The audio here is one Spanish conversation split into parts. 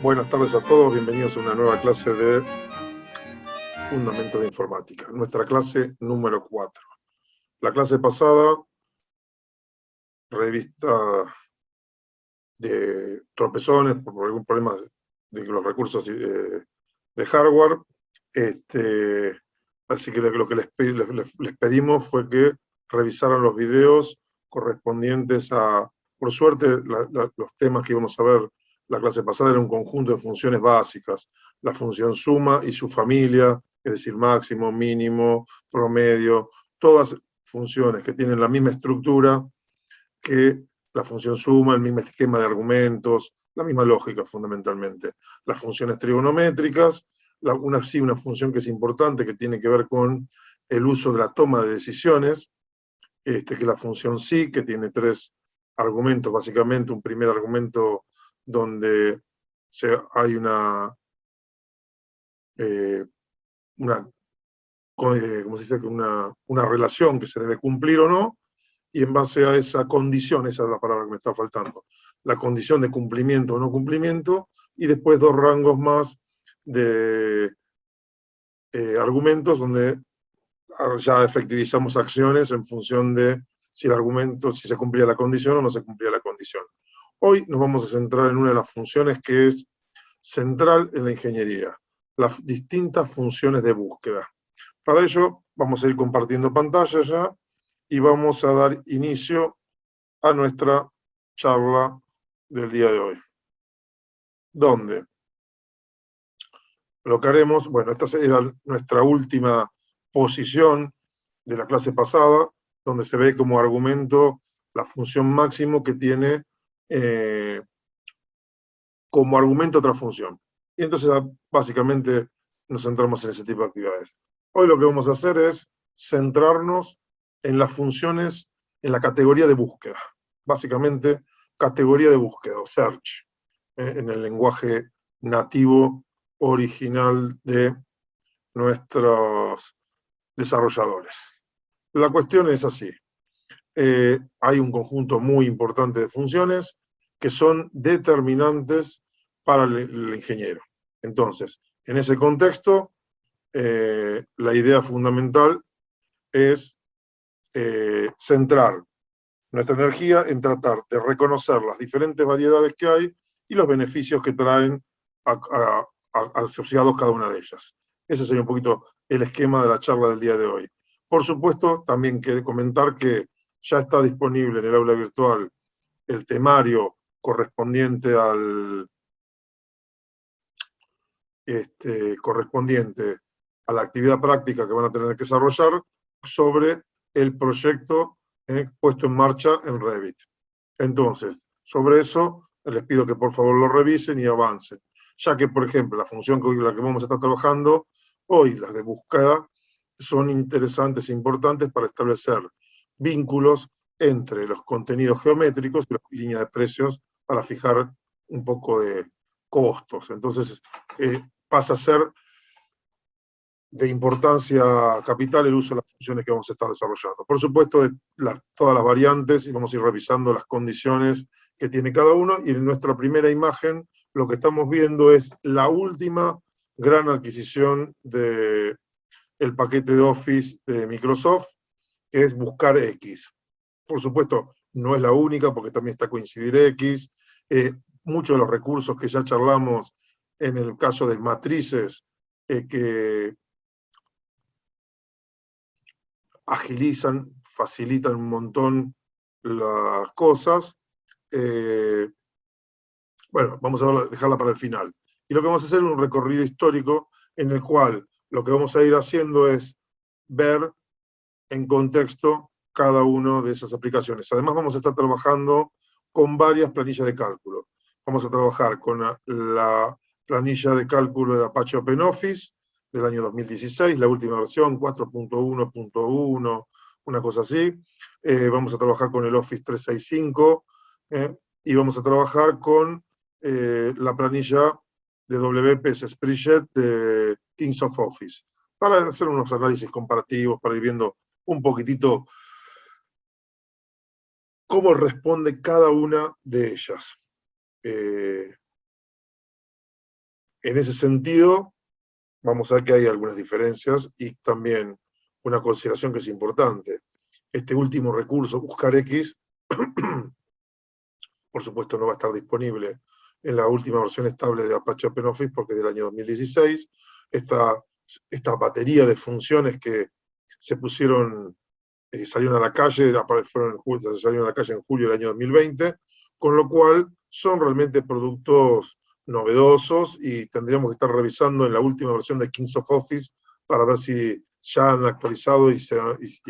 Buenas tardes a todos, bienvenidos a una nueva clase de Fundamentos de Informática, nuestra clase número 4. La clase pasada, revista de tropezones por algún problema de los recursos de hardware. Así que lo que les pedimos fue que revisaran los videos correspondientes a, por suerte, los temas que íbamos a ver la clase pasada era un conjunto de funciones básicas, la función suma y su familia, es decir, máximo, mínimo, promedio, todas funciones que tienen la misma estructura que la función suma, el mismo esquema de argumentos, la misma lógica fundamentalmente. Las funciones trigonométricas, una función que es importante, que tiene que ver con el uso de la toma de decisiones, que es la función sí, que tiene tres argumentos, básicamente. Un primer argumento donde hay ¿cómo se dice? Una relación que se debe cumplir o no, y en base a esa condición, esa es la palabra que me está faltando, la condición de cumplimiento o no cumplimiento, y después dos rangos más de argumentos donde ya efectivizamos acciones en función de si el argumento, si se cumplía la condición o no se cumplía la condición. Hoy nos vamos a centrar en una de las funciones que es central en la ingeniería, las distintas funciones de búsqueda. Para ello vamos a ir compartiendo pantalla ya y vamos a dar inicio a nuestra charla del día de hoy. ¿Dónde? Lo que haremos, bueno, esta era nuestra última posición de la clase pasada, donde se ve como argumento la función máximo que tiene como argumento otra función. Y entonces básicamente nos centramos en ese tipo de actividades. Hoy lo que vamos a hacer es centrarnos en las funciones, en la categoría de búsqueda. Básicamente, categoría de búsqueda, o search, en el lenguaje nativo original de nuestros desarrolladores. La cuestión es así. Hay un conjunto muy importante de funciones que son determinantes para el ingeniero. Entonces, en ese contexto, la idea fundamental es centrar nuestra energía en tratar de reconocer las diferentes variedades que hay y los beneficios que traen asociados cada una de ellas. Ese sería un poquito el esquema de la charla del día de hoy. Por supuesto, también quiero comentar que ya está disponible en el aula virtual el temario correspondiente correspondiente a la actividad práctica que van a tener que desarrollar sobre el proyecto puesto en marcha en Revit. Entonces, sobre eso les pido que por favor lo revisen y avancen, ya que, por ejemplo, la función con la que vamos a estar trabajando hoy, las de búsqueda, son interesantes e importantes para establecer vínculos entre los contenidos geométricos y las líneas de precios para fijar un poco de costos. Entonces, pasa a ser de importancia capital el uso de las funciones que vamos a estar desarrollando. Por supuesto, todas las variantes, y vamos a ir revisando las condiciones que tiene cada uno, y en nuestra primera imagen lo que estamos viendo es la última gran adquisición del paquete de Office de Microsoft, que es buscar X. Por supuesto, no es la única, porque también está Coincidir X. Muchos de los recursos que ya charlamos en el caso de matrices, que agilizan, facilitan un montón las cosas. Bueno, vamos a dejarla para el final. Y lo que vamos a hacer es un recorrido histórico en el cual lo que vamos a ir haciendo es ver en contexto cada una de esas aplicaciones. Además, vamos a estar trabajando con varias planillas de cálculo. Vamos a trabajar con la planilla de cálculo de Apache OpenOffice del año 2016, la última versión, 4.1.1, una cosa así. Vamos a trabajar con el Office 365 y vamos a trabajar con la planilla de WPS Spreadsheet de Kings of Office, para hacer unos análisis comparativos, para ir viendo un poquitito cómo responde cada una de ellas. En ese sentido, vamos a ver que hay algunas diferencias y también una consideración que es importante. Este último recurso, buscar X, por supuesto no va a estar disponible en la última versión estable de Apache OpenOffice porque es del año 2016. Esta batería de funciones que se pusieron, salieron a la calle, salieron a la calle en julio del año 2020, con lo cual son realmente productos novedosos y tendríamos que estar revisando en la última versión de Kings of Office para ver si ya han actualizado y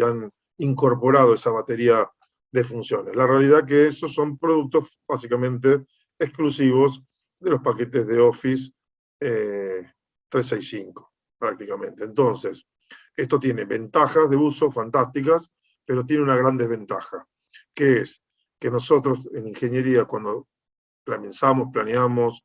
han incorporado esa batería de funciones. La realidad es que esos son productos básicamente exclusivos de los paquetes de Office 365, prácticamente. Entonces, esto tiene ventajas de uso fantásticas, pero tiene una gran desventaja, que es que nosotros en ingeniería, cuando planeamos,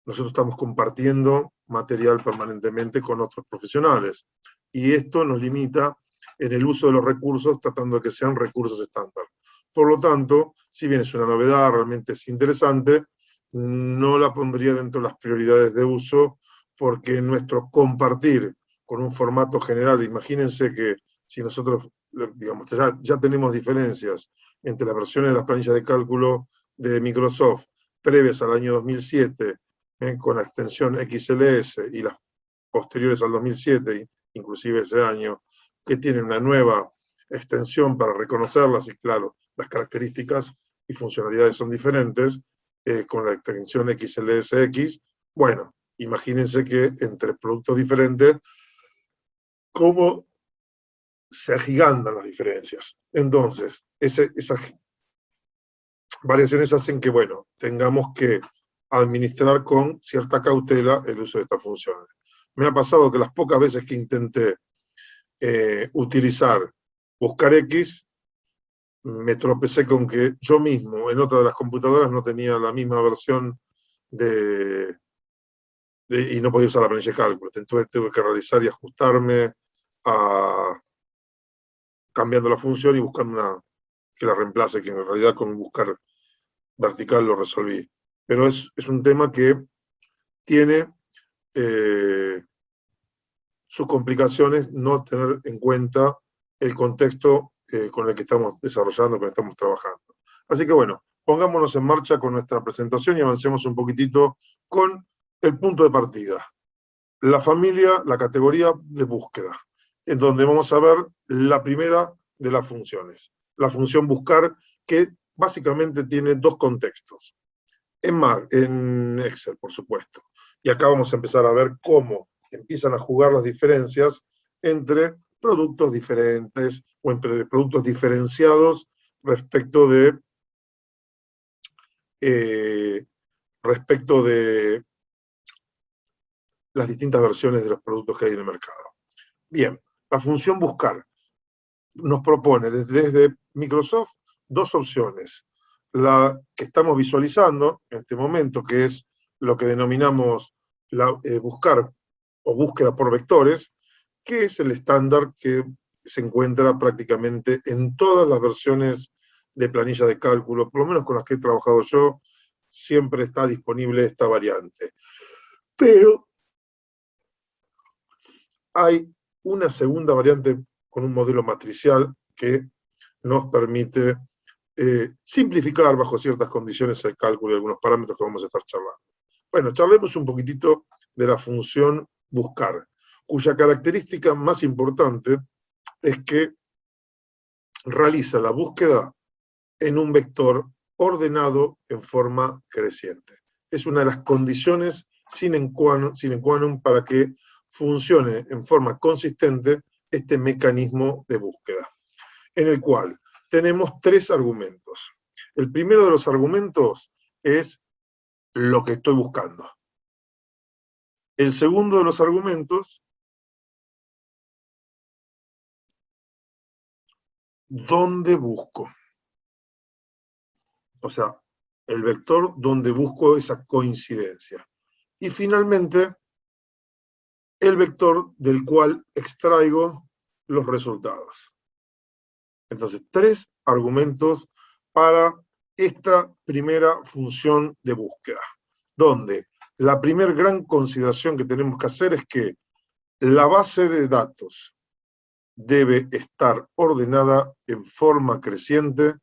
nosotros estamos compartiendo material permanentemente con otros profesionales. Y esto nos limita en el uso de los recursos, tratando de que sean recursos estándar. Por lo tanto, si bien es una novedad, realmente es interesante, no la pondría dentro de las prioridades de uso, porque nuestro compartir con un formato general, imagínense que si nosotros, digamos, ya tenemos diferencias entre las versiones de las planillas de cálculo de Microsoft previas al año 2007, con la extensión XLS, y las posteriores al 2007, inclusive ese año, que tienen una nueva extensión para reconocerlas, y claro, las características y funcionalidades son diferentes, con la extensión XLSX. Bueno, imagínense que entre productos diferentes, cómo se agigantan las diferencias. Entonces, esas variaciones hacen que, bueno, tengamos que administrar con cierta cautela el uso de estas funciones. Me ha pasado que las pocas veces que intenté utilizar buscar X, me tropecé con que yo mismo en otra de las computadoras no tenía la misma versión y no podía usar la planilla de cálculo. Entonces tuve que realizar y ajustarme cambiando la función y buscando una que la reemplace, que en realidad con buscar vertical lo resolví. Pero es un tema que tiene sus complicaciones, no tener en cuenta el contexto con el que estamos desarrollando, con el que estamos trabajando. Así que bueno, pongámonos en marcha con nuestra presentación y avancemos un poquitito con el punto de partida. La familia, la categoría de búsqueda, en donde vamos a ver la primera de las funciones. La función buscar, que básicamente tiene dos contextos. En Excel, por supuesto. Y acá vamos a empezar a ver cómo empiezan a jugar las diferencias entre productos diferentes o entre productos diferenciados respecto de las distintas versiones de los productos que hay en el mercado. Bien, la función buscar nos propone desde Microsoft dos opciones. La que estamos visualizando en este momento, que es lo que denominamos buscar o búsqueda por vectores, que es el estándar que se encuentra prácticamente en todas las versiones de planilla de cálculo, por lo menos con las que he trabajado yo, siempre está disponible esta variante. Pero hay una segunda variante con un modelo matricial que nos permite simplificar bajo ciertas condiciones el cálculo de algunos parámetros que vamos a estar charlando. Bueno, charlemos un poquitito de la función buscar, cuya característica más importante es que realiza la búsqueda en un vector ordenado en forma creciente. Es una de las condiciones sine qua non para que funcione en forma consistente este mecanismo de búsqueda, en el cual tenemos tres argumentos. El primero de los argumentos es lo que estoy buscando. El segundo de los argumentos, ¿dónde busco? O sea, el vector donde busco esa coincidencia. Y finalmente, el vector del cual extraigo los resultados. Entonces, tres argumentos para esta primera función de búsqueda, donde la primera gran consideración que tenemos que hacer es que la base de datos debe estar ordenada en forma creciente,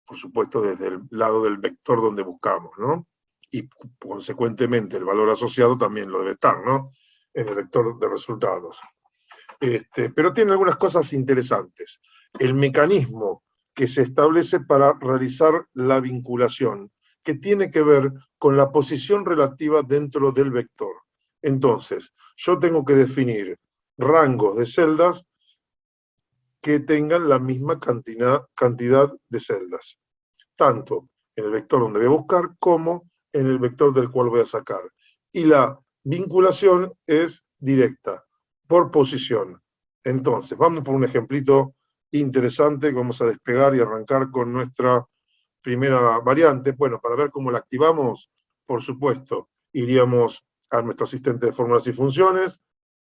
por supuesto desde el lado del vector donde buscamos, ¿no? Y consecuentemente el valor asociado también lo debe estar, ¿no? En el vector de resultados. Pero tiene algunas cosas interesantes. El mecanismo que se establece para realizar la vinculación, que tiene que ver con la posición relativa dentro del vector. Entonces, yo tengo que definir rangos de celdas que tengan la misma cantidad de celdas, tanto en el vector donde voy a buscar como en el vector del cual voy a sacar. Y la vinculación es directa, por posición. Entonces, vamos por un ejemplito interesante, vamos a despegar y arrancar con nuestra primera variante. Bueno, para ver cómo la activamos, por supuesto, iríamos a nuestro asistente de fórmulas y funciones.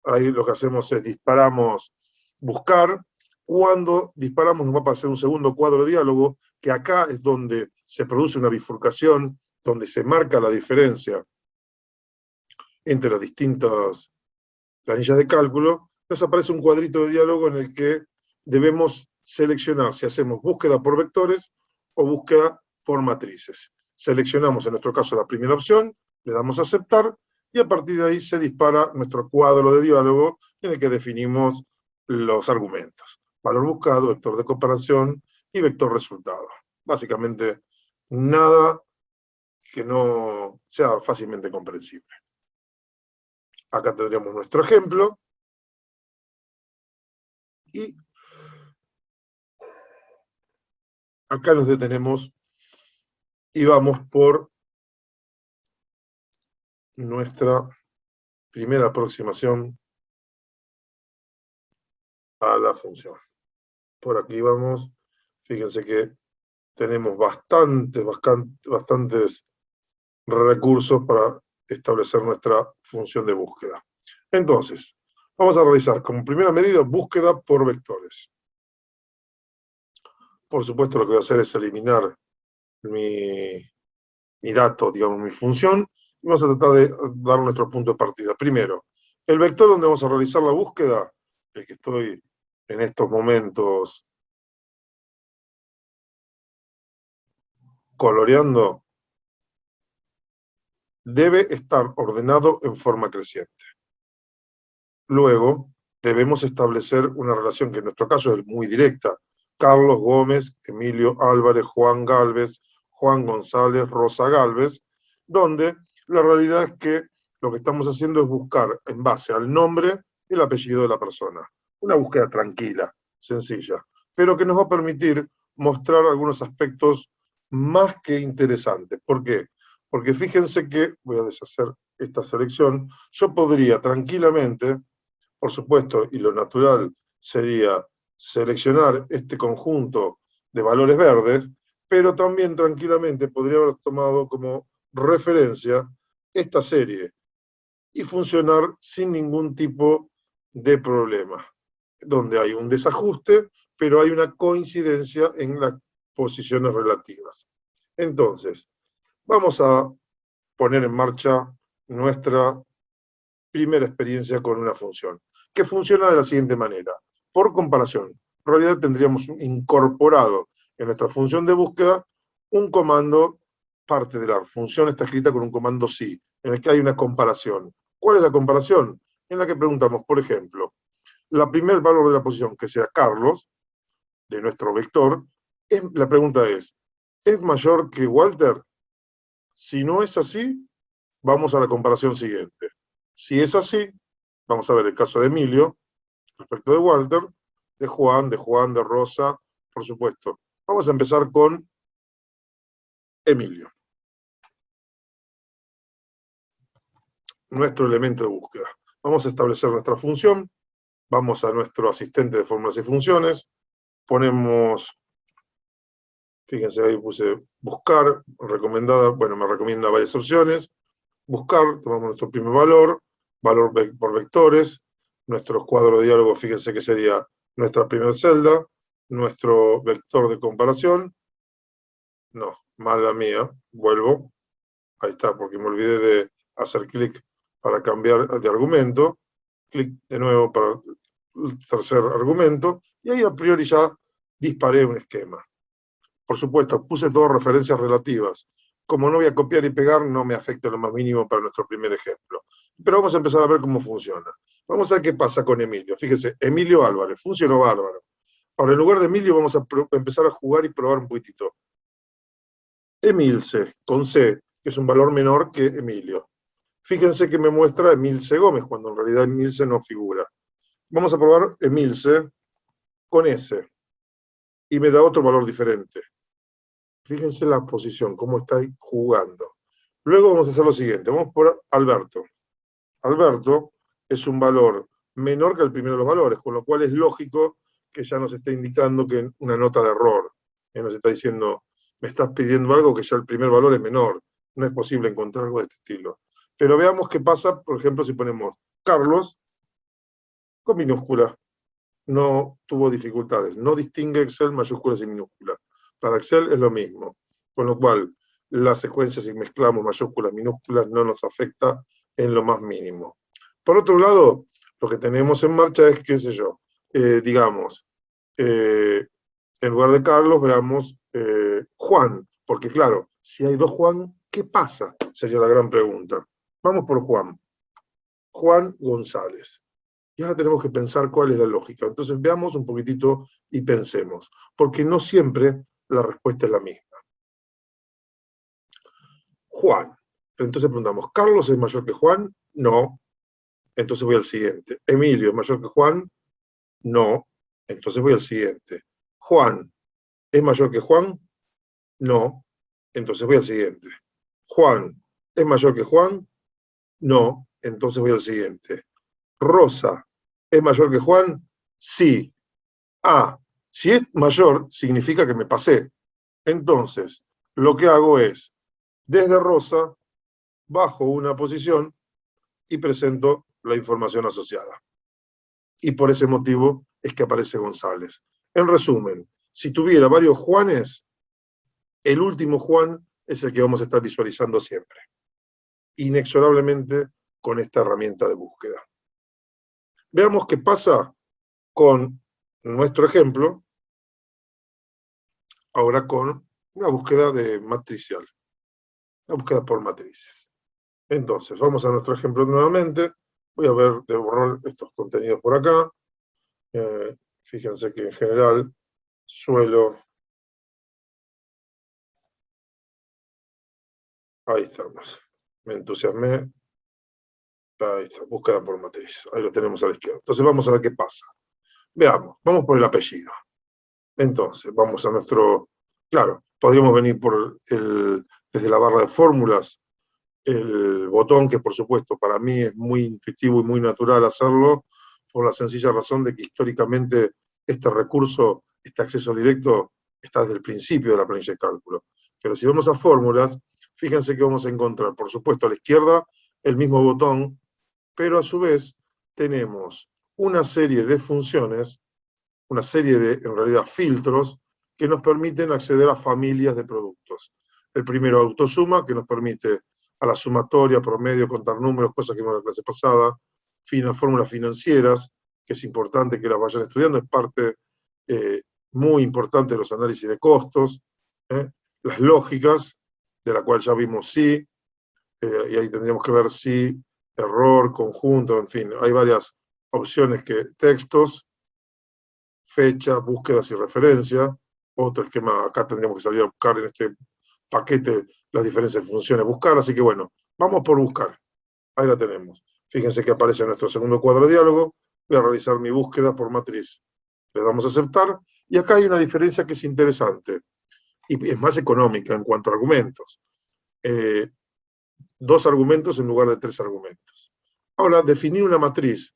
Ahí lo que hacemos es disparamos buscar. Cuando disparamos nos va a aparecer un segundo cuadro de diálogo, que acá es donde se produce una bifurcación, donde se marca la diferencia entre las distintas planillas de cálculo. Nos aparece un cuadrito de diálogo en el que debemos seleccionar si hacemos búsqueda por vectores o búsqueda por matrices. Seleccionamos en nuestro caso la primera opción, le damos a aceptar, y a partir de ahí se dispara nuestro cuadro de diálogo en el que definimos los argumentos. Valor buscado, vector de comparación y vector resultado. Básicamente, nada que no sea fácilmente comprensible. Acá tendríamos nuestro ejemplo. Y acá nos detenemos y vamos por nuestra primera aproximación a la función. Por aquí vamos. Fíjense que tenemos bastantes recursos para establecer nuestra función de búsqueda. Entonces, vamos a realizar como primera medida búsqueda por vectores. Por supuesto, lo que voy a hacer es eliminar mi dato, digamos, mi función, y vamos a tratar de dar nuestro punto de partida. Primero, el vector donde vamos a realizar la búsqueda, el que estoy en estos momentos coloreando, debe estar ordenado en forma creciente. Luego, debemos establecer una relación que en nuestro caso es muy directa. Carlos Gómez, Emilio Álvarez, Juan Gálvez, Juan González, Rosa Gálvez, donde la realidad es que lo que estamos haciendo es buscar en base al nombre y el apellido de la persona. Una búsqueda tranquila, sencilla, pero que nos va a permitir mostrar algunos aspectos más que interesantes. ¿Por qué? Porque fíjense que, voy a deshacer esta selección, yo podría tranquilamente, por supuesto, y lo natural sería seleccionar este conjunto de valores verdes, pero también tranquilamente podría haber tomado como referencia esta serie y funcionar sin ningún tipo de problema, donde hay un desajuste, pero hay una coincidencia en las posiciones relativas. Entonces, vamos a poner en marcha nuestra primera experiencia con una función, que funciona de la siguiente manera. Por comparación, en realidad tendríamos incorporado en nuestra función de búsqueda un comando, parte de la función está escrita con un comando sí, en el que hay una comparación. ¿Cuál es la comparación? En la que preguntamos, por ejemplo, la primer valor de la posición, que sea Carlos, de nuestro vector, la pregunta ¿es mayor que Walter? Si no es así, vamos a la comparación siguiente. Si es así, vamos a ver el caso de Emilio, respecto de Walter, de Juan, de Rosa, por supuesto. Vamos a empezar con Emilio, nuestro elemento de búsqueda. Vamos a establecer nuestra función, vamos a nuestro asistente de fórmulas y funciones, ponemos, fíjense ahí puse buscar, recomendada, bueno, me recomienda varias opciones, buscar, tomamos nuestro primer valor por vectores, nuestro cuadro de diálogo, fíjense que sería nuestra primera celda, nuestro vector de comparación, No, mala mía, vuelvo, ahí está, porque me olvidé de hacer clic para cambiar de argumento, clic de nuevo para el tercer argumento, y ahí a priori ya disparé un esquema. Por supuesto, puse todas referencias relativas. Como no voy a copiar y pegar, no me afecta lo más mínimo para nuestro primer ejemplo. Pero vamos a empezar a ver cómo funciona. Vamos a ver qué pasa con Emilio. Fíjese, Emilio Álvarez, funcionó bárbaro. Ahora, en lugar de Emilio, vamos a empezar a jugar y probar un poquitito. Emilce, con C, que es un valor menor que Emilio. Fíjense que me muestra Emilce Gómez, cuando en realidad Emilce no figura. Vamos a probar Emilce con S, y me da otro valor diferente. Fíjense la posición, cómo está jugando. Luego vamos a hacer lo siguiente, vamos por Alberto. Alberto es un valor menor que el primero de los valores, con lo cual es lógico que ya nos está indicando que una nota de error. Nos está diciendo, me estás pidiendo algo que ya el primer valor es menor. No es posible encontrar algo de este estilo. Pero veamos qué pasa, por ejemplo, si ponemos Carlos con minúscula. No tuvo dificultades. No distingue Excel mayúsculas y minúsculas. Para Excel es lo mismo. Con lo cual, las secuencias, si mezclamos mayúsculas, minúsculas, no nos afecta en lo más mínimo. Por otro lado, lo que tenemos en marcha es, qué sé yo, digamos, en lugar de Carlos, veamos Juan. Porque claro, si hay dos Juan, ¿qué pasa? Sería la gran pregunta. Vamos por Juan. Juan González. Y ahora tenemos que pensar cuál es la lógica. Entonces veamos un poquitito y pensemos, porque no siempre la respuesta es la misma. Juan. Entonces preguntamos, ¿Carlos es mayor que Juan? No. Entonces voy al siguiente. ¿Emilio es mayor que Juan? No. Entonces voy al siguiente. ¿Juan es mayor que Juan? No. Entonces voy al siguiente. ¿Juan es mayor que Juan? No. Entonces voy al siguiente. ¿Rosa es mayor que Juan? Sí. Ah, si es mayor, significa que me pasé. Entonces, lo que hago es, desde Rosa, bajo una posición y presento la información asociada. Y por ese motivo es que aparece González. En resumen, si tuviera varios Juanes, el último Juan es el que vamos a estar visualizando siempre, inexorablemente con esta herramienta de búsqueda. Veamos qué pasa con nuestro ejemplo, ahora con una búsqueda de matricial, una búsqueda por matrices. Entonces, vamos a nuestro ejemplo nuevamente. Voy a ver de borrar estos contenidos por acá. Fíjense que en general suelo... Ahí estamos. Me entusiasmé. Ahí está, búsqueda por matriz. Ahí lo tenemos a la izquierda. Entonces vamos a ver qué pasa. Veamos, vamos por el apellido. Entonces, vamos a nuestro... Claro, podríamos venir por desde la barra de fórmulas, el botón, que por supuesto para mí es muy intuitivo y muy natural hacerlo, por la sencilla razón de que históricamente este recurso, este acceso directo, está desde el principio de la planilla de cálculo. Pero si vamos a fórmulas, fíjense que vamos a encontrar, por supuesto, a la izquierda el mismo botón, pero a su vez tenemos una serie de funciones, una serie de, en realidad, filtros que nos permiten acceder a familias de productos. El primero, autosuma, que nos permite a la sumatoria, promedio, contar números, cosas que vimos en la clase pasada, fórmulas financieras, que es importante que las vayan estudiando, es parte muy importante de los análisis de costos, las lógicas, de la cual ya vimos sí, y ahí tendríamos que ver sí, error, conjunto, en fin, hay varias opciones que textos, fecha, búsquedas y referencia, otro esquema, acá tendríamos que salir a buscar en este paquete las diferentes funciones buscar, así que bueno, vamos por buscar, ahí la tenemos. Fíjense que aparece en nuestro segundo cuadro de diálogo, voy a realizar mi búsqueda por matriz. Le damos a aceptar, y acá hay una diferencia que es interesante, y es más económica en cuanto a argumentos. 2 argumentos en lugar de 3 argumentos. Ahora, definir una matriz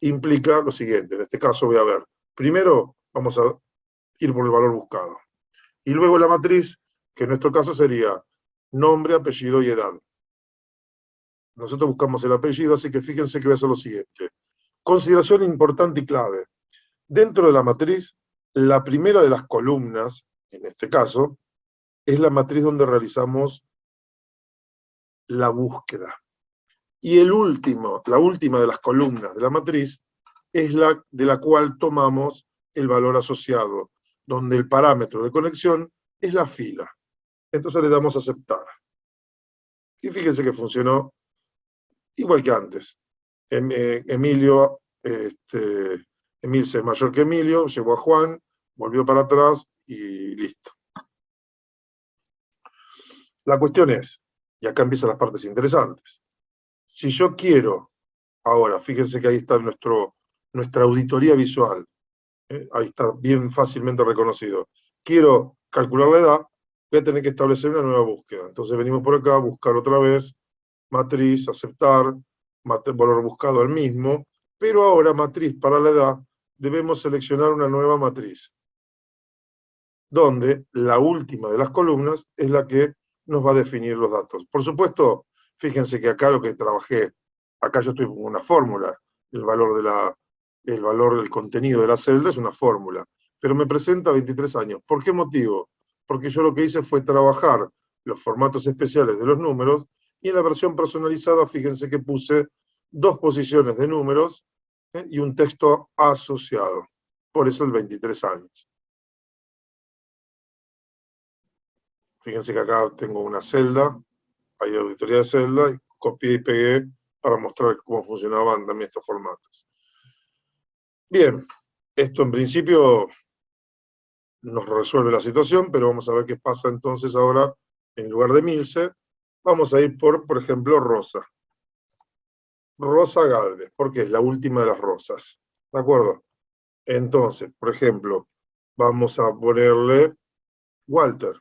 implica lo siguiente, en este caso voy a ver, primero vamos a ir por el valor buscado, y luego la matriz, que en nuestro caso sería nombre, apellido y edad. Nosotros buscamos el apellido, así que fíjense que voy a hacer lo siguiente. Consideración importante y clave. Dentro de la matriz, la primera de las columnas, en este caso, es la matriz donde realizamos la búsqueda. Y la última de las columnas de la matriz es la de la cual tomamos el valor asociado, donde el parámetro de conexión es la fila. Entonces le damos a aceptar. Y fíjense que funcionó igual que antes. Emilce es mayor que Emilio, llegó a Juan, volvió para atrás y listo. La cuestión es, y acá empiezan las partes interesantes, si yo quiero, ahora, fíjense que ahí está nuestra auditoría visual, ahí está bien fácilmente reconocido. Quiero calcular la edad, voy a tener que establecer una nueva búsqueda. Entonces venimos por acá, buscar otra vez, matriz, aceptar, valor buscado al mismo, pero ahora matriz para la edad, debemos seleccionar una nueva matriz, donde la última de las columnas es la que nos va a definir los datos. Por supuesto, fíjense que acá lo que trabajé, acá yo estoy con una fórmula, el valor del contenido de la celda es una fórmula, pero me presenta 23 años. ¿Por qué motivo? Porque yo lo que hice fue trabajar los formatos especiales de los números, y en la versión personalizada, fíjense que puse 2 posiciones de números y un texto asociado. Por eso el 23 años. Fíjense que acá tengo una celda, hay auditoría de celda, y copié y pegué para mostrar cómo funcionaban también estos formatos. Bien, esto en principio nos resuelve la situación, pero vamos a ver qué pasa entonces ahora, en lugar de Emilce, vamos a ir por ejemplo, Rosa. Rosa Galvez, porque es la última de las Rosas. ¿De acuerdo? Entonces, por ejemplo, vamos a ponerle Walter.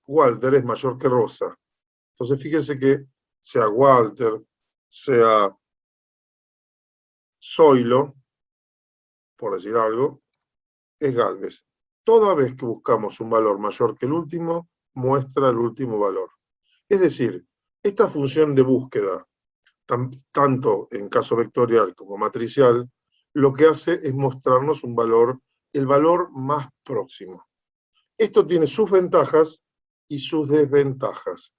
Walter es mayor que Rosa. Entonces, fíjense que sea Walter, sea Zoilo, por decir algo, es Galvez. Toda vez que buscamos un valor mayor que el último, muestra el último valor. Es decir, esta función de búsqueda, tanto en caso vectorial como matricial, lo que hace es mostrarnos un valor, el valor más próximo. Esto tiene sus ventajas y sus desventajas,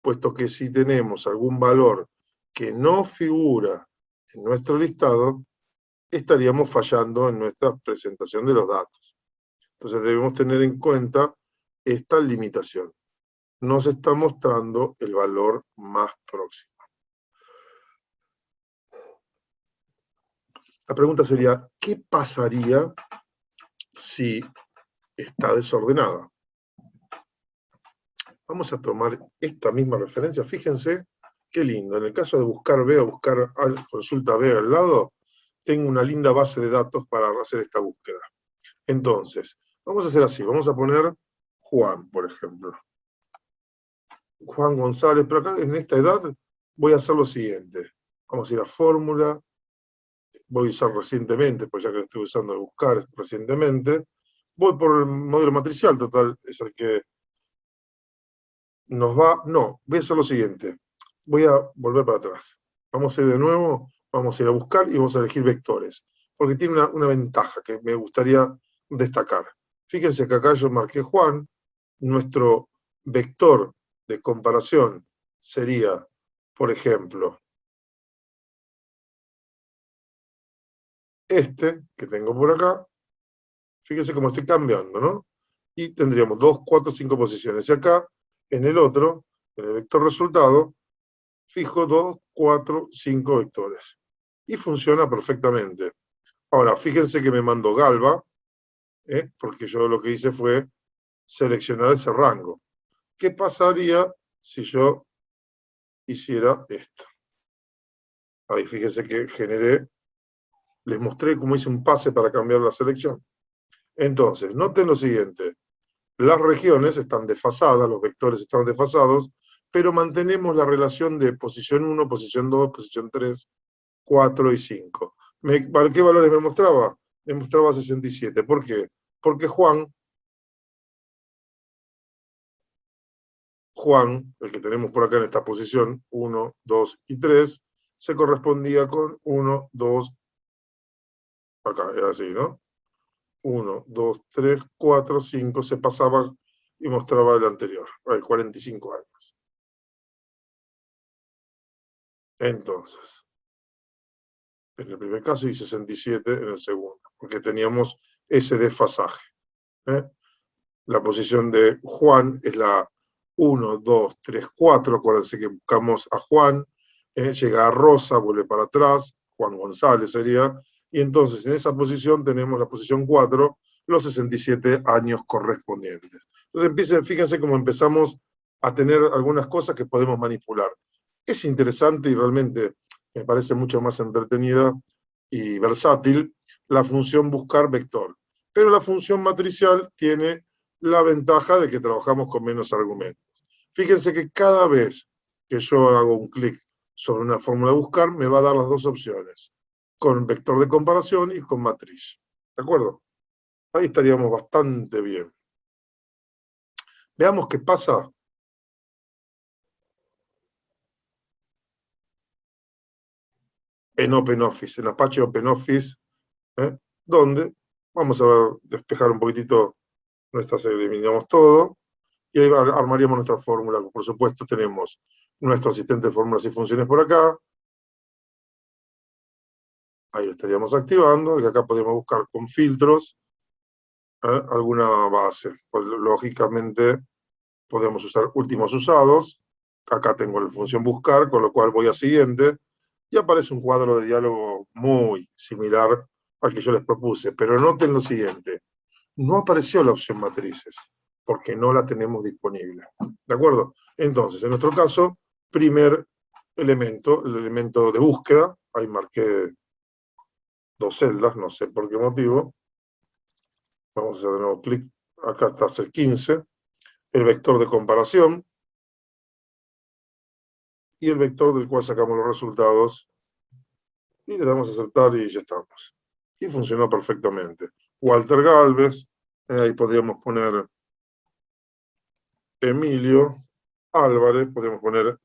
puesto que si tenemos algún valor que no figura en nuestro listado, estaríamos fallando en nuestra presentación de los datos. Entonces debemos tener en cuenta esta limitación. Nos está mostrando el valor más próximo. La pregunta sería, ¿qué pasaría si está desordenada? Vamos a tomar esta misma referencia. Fíjense qué lindo. En el caso de buscar B o buscar consulta B al lado, tengo una linda base de datos para hacer esta búsqueda. Entonces, vamos a hacer así. Vamos a poner Juan, por ejemplo. Juan González, pero acá en esta edad voy a hacer lo siguiente. Vamos a ir a fórmula. Voy a usar recientemente, pues ya que lo estoy usando de buscar recientemente. Voy por el modelo matricial, total, es el que nos va. No, voy a hacer lo siguiente. Voy a volver para atrás. Vamos a ir de nuevo, vamos a ir a buscar y vamos a elegir vectores. Porque tiene una ventaja que me gustaría destacar. Fíjense que acá yo marqué Juan, nuestro vector de comparación sería, por ejemplo, este que tengo por acá. Fíjense cómo estoy cambiando, ¿no? Y tendríamos 2, 4, 5 posiciones. Y acá, en el otro, en el vector resultado, fijo 2, 4, 5 vectores. Y funciona perfectamente. Ahora, fíjense que me mandó Galva, porque yo lo que hice fue seleccionar ese rango. ¿Qué pasaría si yo hiciera esto? Ahí fíjense que generé, les mostré cómo hice un pase para cambiar la selección. Entonces, noten lo siguiente. Las regiones están desfasadas, los vectores están desfasados, pero mantenemos la relación de posición 1, posición 2, posición 3, 4 y 5. ¿Qué valores me mostraba? Me mostraba 67. ¿Por qué? Porque Juan, el que tenemos por acá en esta posición, 1, 2 y 3, se correspondía con 1, 2, acá, era así, ¿no? 1, 2, 3, 4, 5, se pasaba y mostraba el anterior, el 45 años. Entonces, en el primer caso y 67 en el segundo, porque teníamos ese desfasaje. La posición de Juan es la 1, 2, 3, 4, acuérdense que buscamos a Juan, llega a Rosa, vuelve para atrás, Juan González sería, y entonces en esa posición tenemos la posición 4, los 67 años correspondientes. Entonces fíjense cómo empezamos a tener algunas cosas que podemos manipular. Es interesante y realmente me parece mucho más entretenida y versátil la función buscar vector. Pero la función matricial tiene la ventaja de que trabajamos con menos argumentos. Fíjense que cada vez que yo hago un clic sobre una fórmula de buscar, me va a dar las dos opciones, con vector de comparación y con matriz. ¿De acuerdo? Ahí estaríamos bastante bien. Veamos qué pasa. En OpenOffice, en Apache OpenOffice, donde vamos a ver, despejar un poquitito nuestras, eliminamos todo, y ahí armaríamos nuestra fórmula. Por supuesto, tenemos nuestro asistente de fórmulas y funciones por acá. Ahí lo estaríamos activando, y acá podemos buscar con filtros alguna base. Pues, lógicamente, podemos usar últimos usados. Acá tengo la función buscar, con lo cual voy a siguiente, y aparece un cuadro de diálogo muy similar al que yo les propuse. Pero noten lo siguiente, no apareció la opción matrices, porque no la tenemos disponible. ¿De acuerdo? Entonces, en nuestro caso, primer elemento, el elemento de búsqueda, ahí marqué dos celdas, no sé por qué motivo. Vamos a hacer de nuevo clic, acá está C15, el vector de comparación, y el vector del cual sacamos los resultados, y le damos a aceptar y ya estamos. Y funcionó perfectamente. Walter Galvez, ahí podríamos poner Emilio Álvarez, podríamos poner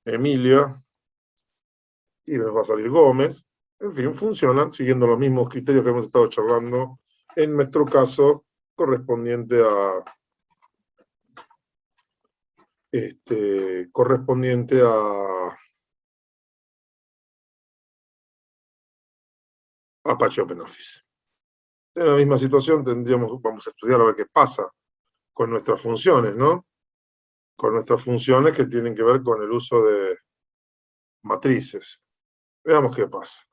Emilia, y nos va a salir Gómez. En fin, funciona siguiendo los mismos criterios que hemos estado charlando, en nuestro caso correspondiente a Apache OpenOffice. En la misma situación vamos a estudiar a ver qué pasa con nuestras funciones, ¿no? Con nuestras funciones que tienen que ver con el uso de matrices. Veamos qué pasa.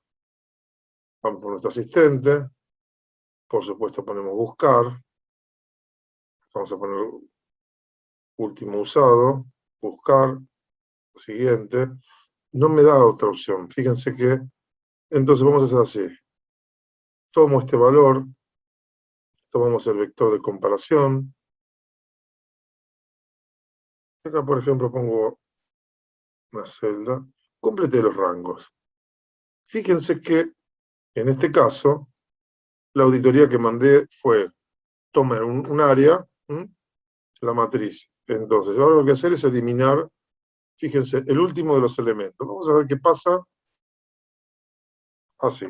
Vamos por nuestro asistente. Por supuesto ponemos buscar. Vamos a poner último usado. Buscar. Siguiente. No me da otra opción. Fíjense que... Entonces vamos a hacer así. Tomo este valor. Tomamos el vector de comparación. Acá, por ejemplo, pongo una celda. Complete los rangos. Fíjense que, en este caso, la auditoría que mandé fue tomar un área, la matriz. Entonces, ahora lo que hacer es eliminar, fíjense, el último de los elementos. Vamos a ver qué pasa. Así.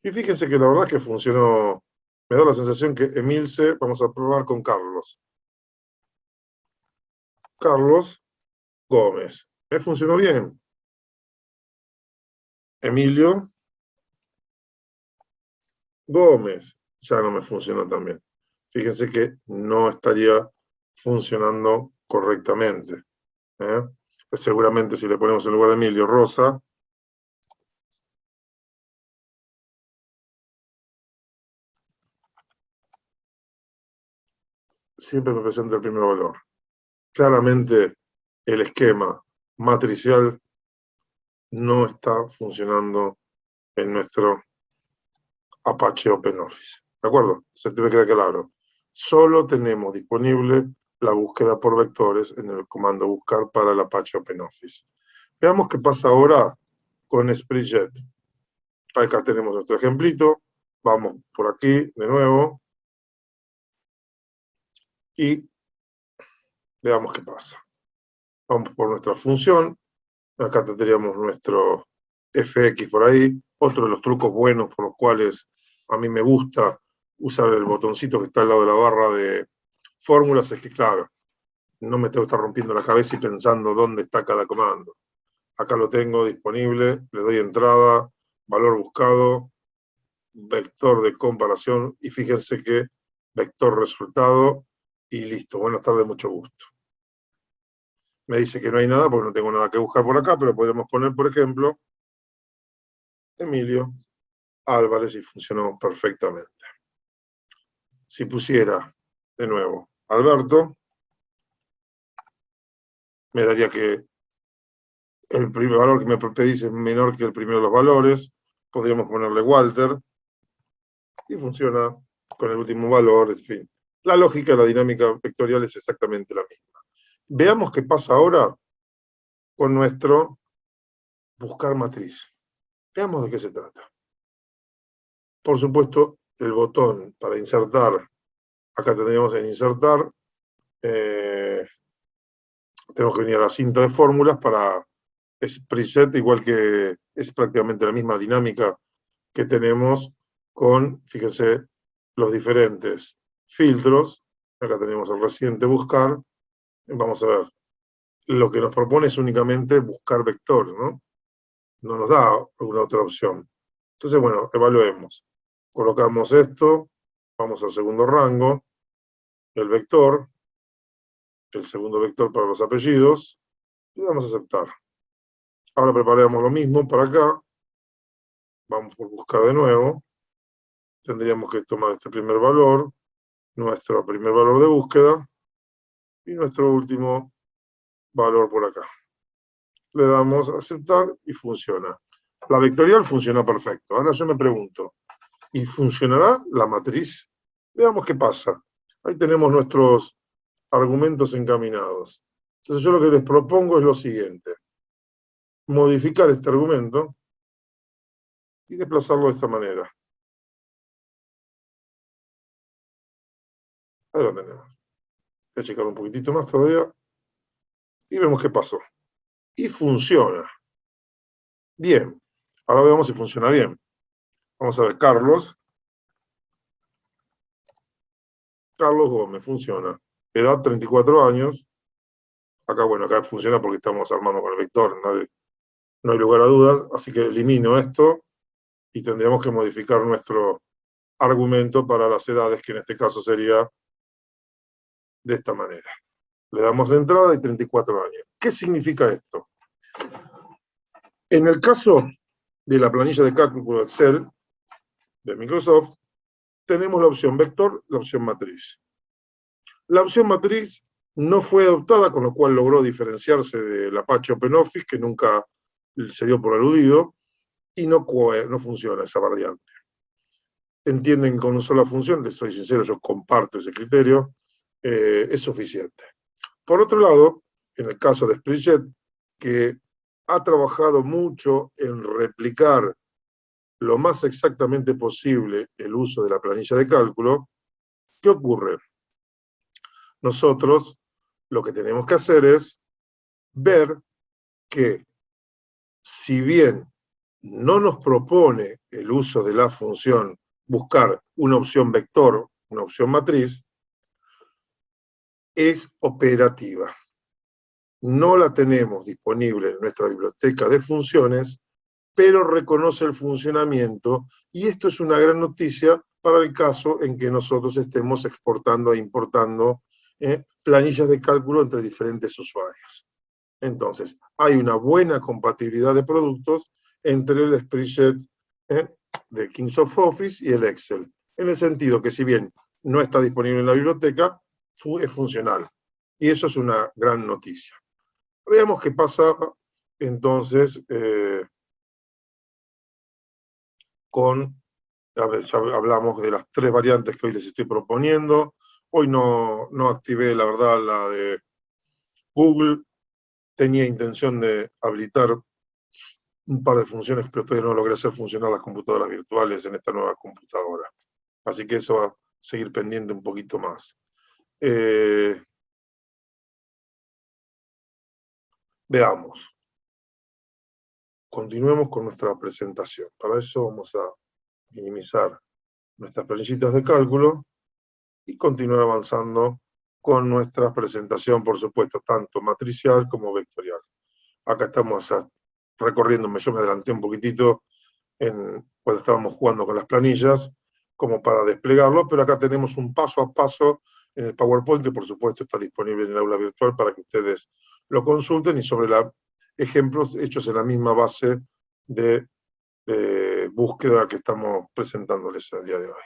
Y fíjense que la verdad es que funcionó. Me da la sensación que Emilce, vamos a probar con Carlos. Carlos Gómez. Me funcionó bien. Emilio Gómez. Ya no me funcionó tan bien. Fíjense que no estaría funcionando correctamente. Pues seguramente si le ponemos en lugar de Emilio Rosa, siempre me presenta el primer valor. Claramente el esquema matricial no está funcionando en nuestro Apache OpenOffice. ¿De acuerdo? Se debe quedar claro. Solo tenemos disponible la búsqueda por vectores en el comando buscar para el Apache OpenOffice. Veamos qué pasa ahora con SpritJet. Acá tenemos nuestro ejemplito. Vamos por aquí de nuevo. Y veamos qué pasa. Vamos por nuestra función. Acá tendríamos nuestro fx por ahí. Otro de los trucos buenos por los cuales a mí me gusta usar el botoncito que está al lado de la barra de fórmulas, es que claro, no me tengo que estar rompiendo la cabeza y pensando dónde está cada comando. Acá lo tengo disponible, le doy entrada, valor buscado, vector de comparación, y fíjense que vector resultado, y listo. Buenas tardes, mucho gusto. Me dice que no hay nada porque no tengo nada que buscar por acá, pero podríamos poner, por ejemplo, Emilio Álvarez y funcionó perfectamente. Si pusiera, de nuevo, Alberto, me daría que el primer valor que me pedís es menor que el primero de los valores. Podríamos ponerle Walter y funciona con el último valor, en fin. La lógica, la dinámica vectorial es exactamente la misma. Veamos qué pasa ahora con nuestro buscar matriz. Veamos de qué se trata. Por supuesto, el botón para insertar, acá tendríamos en insertar, tenemos que venir a la cinta de fórmulas para preset, igual que es prácticamente la misma dinámica que tenemos con, fíjense, los diferentes filtros. Acá tenemos el reciente buscar. Vamos a ver, lo que nos propone es únicamente buscar vector, ¿no? No nos da alguna otra opción. Entonces, bueno, evaluemos. Colocamos esto, vamos al segundo rango, el vector, el segundo vector para los apellidos, y vamos a aceptar. Ahora preparamos lo mismo para acá, vamos por buscar de nuevo, tendríamos que tomar este primer valor, nuestro primer valor de búsqueda, y nuestro último valor por acá. Le damos a aceptar y funciona. La vectorial funciona perfecto. Ahora yo me pregunto, ¿y funcionará la matriz? Veamos qué pasa. Ahí tenemos nuestros argumentos encaminados. Entonces yo lo que les propongo es lo siguiente. Modificar este argumento y desplazarlo de esta manera. Ahí lo tenemos. Voy a checar un poquitito más todavía. Y vemos qué pasó. Y funciona. Bien. Ahora veamos si funciona bien. Vamos a ver, Carlos Gómez, funciona. Edad 34 años. Acá, bueno, acá funciona porque estamos armando con el vector. No hay lugar a dudas. Así que elimino esto y tendríamos que modificar nuestro argumento para las edades, que en este caso sería de esta manera. Le damos de entrada y 34 años. ¿Qué significa esto? En el caso de la planilla de cálculo Excel de Microsoft, tenemos la opción vector, la opción matriz. La opción matriz no fue adoptada, con lo cual logró diferenciarse del Apache OpenOffice, que nunca se dio por aludido, y no funciona esa variante. Entienden con una sola función, les soy sincero, yo comparto ese criterio, es suficiente. Por otro lado, en el caso de Spreadsheet, que ha trabajado mucho en replicar lo más exactamente posible el uso de la planilla de cálculo, ¿qué ocurre? Nosotros lo que tenemos que hacer es ver que, si bien no nos propone el uso de la función buscar una opción vector, una opción matriz, es operativa. No la tenemos disponible en nuestra biblioteca de funciones, pero reconoce el funcionamiento, y esto es una gran noticia para el caso en que nosotros estemos exportando e importando planillas de cálculo entre diferentes usuarios. Entonces, hay una buena compatibilidad de productos entre el Spreadsheet de Kingsoft Office y el Excel, en el sentido que, si bien no está disponible en la biblioteca, es funcional. Y eso es una gran noticia. Veamos qué pasa entonces a ver, ya hablamos de las 3 variantes que hoy les estoy proponiendo. Hoy no activé, la verdad, la de Google. Tenía intención de habilitar un par de funciones, pero todavía no logré hacer funcionar las computadoras virtuales en esta nueva computadora. Así que eso va a seguir pendiente un poquito más. Veamos. Continuemos con nuestra presentación. Para eso vamos a minimizar nuestras planillitas de cálculo y continuar avanzando con nuestra presentación, por supuesto, tanto matricial como vectorial. Acá estamos recorriéndome, yo me adelanté un poquitito cuando estábamos jugando con las planillas, como para desplegarlo, pero acá tenemos un paso a paso en el PowerPoint, que por supuesto está disponible en el aula virtual para que ustedes lo consulten, y sobre ejemplos hechos en la misma base de búsqueda que estamos presentándoles el día de hoy.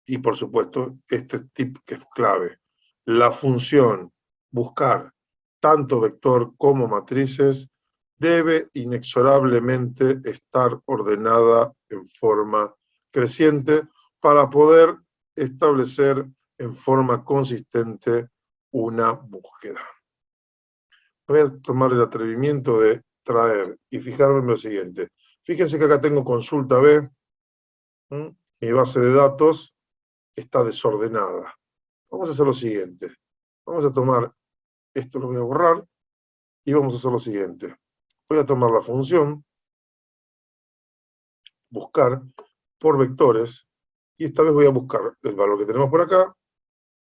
Y por supuesto, este tip que es clave, la función buscar tanto vector como matrices debe inexorablemente estar ordenada en forma creciente para poder establecer en forma consistente una búsqueda. Voy a tomar el atrevimiento de traer y fijarme en lo siguiente. Fíjense que acá tengo consulta B, mi base de datos está desordenada. Vamos a hacer lo siguiente. Vamos a tomar, esto lo voy a borrar, y vamos a hacer lo siguiente. Voy a tomar la función, buscar por vectores, y esta vez voy a buscar el valor que tenemos por acá,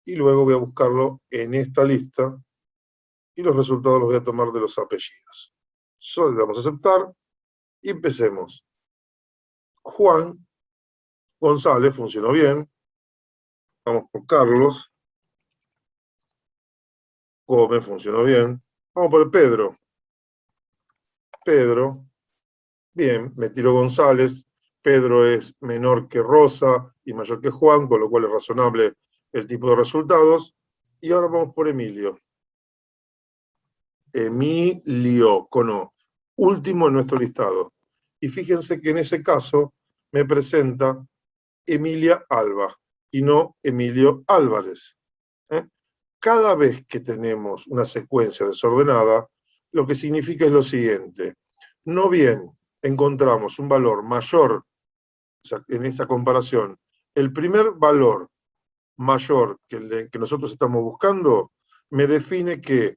y luego voy a buscarlo en esta lista, y los resultados los voy a tomar de los apellidos. Solo le damos a aceptar, y empecemos. Juan González, funcionó bien. Vamos por Carlos. Gómez, funcionó bien. Vamos por Pedro. Pedro, bien, me tiró González. Pedro es menor que Rosa y mayor que Juan, con lo cual es razonable el tipo de resultados. Y ahora vamos por Emilio. Emilio, con O, último en nuestro listado. Y fíjense que en ese caso me presenta Emilia Alba y no Emilio Álvarez. Cada vez que tenemos una secuencia desordenada, lo que significa es lo siguiente. No bien encontramos un valor mayor, o sea, en esta comparación, el primer valor mayor que el que nosotros estamos buscando, me define que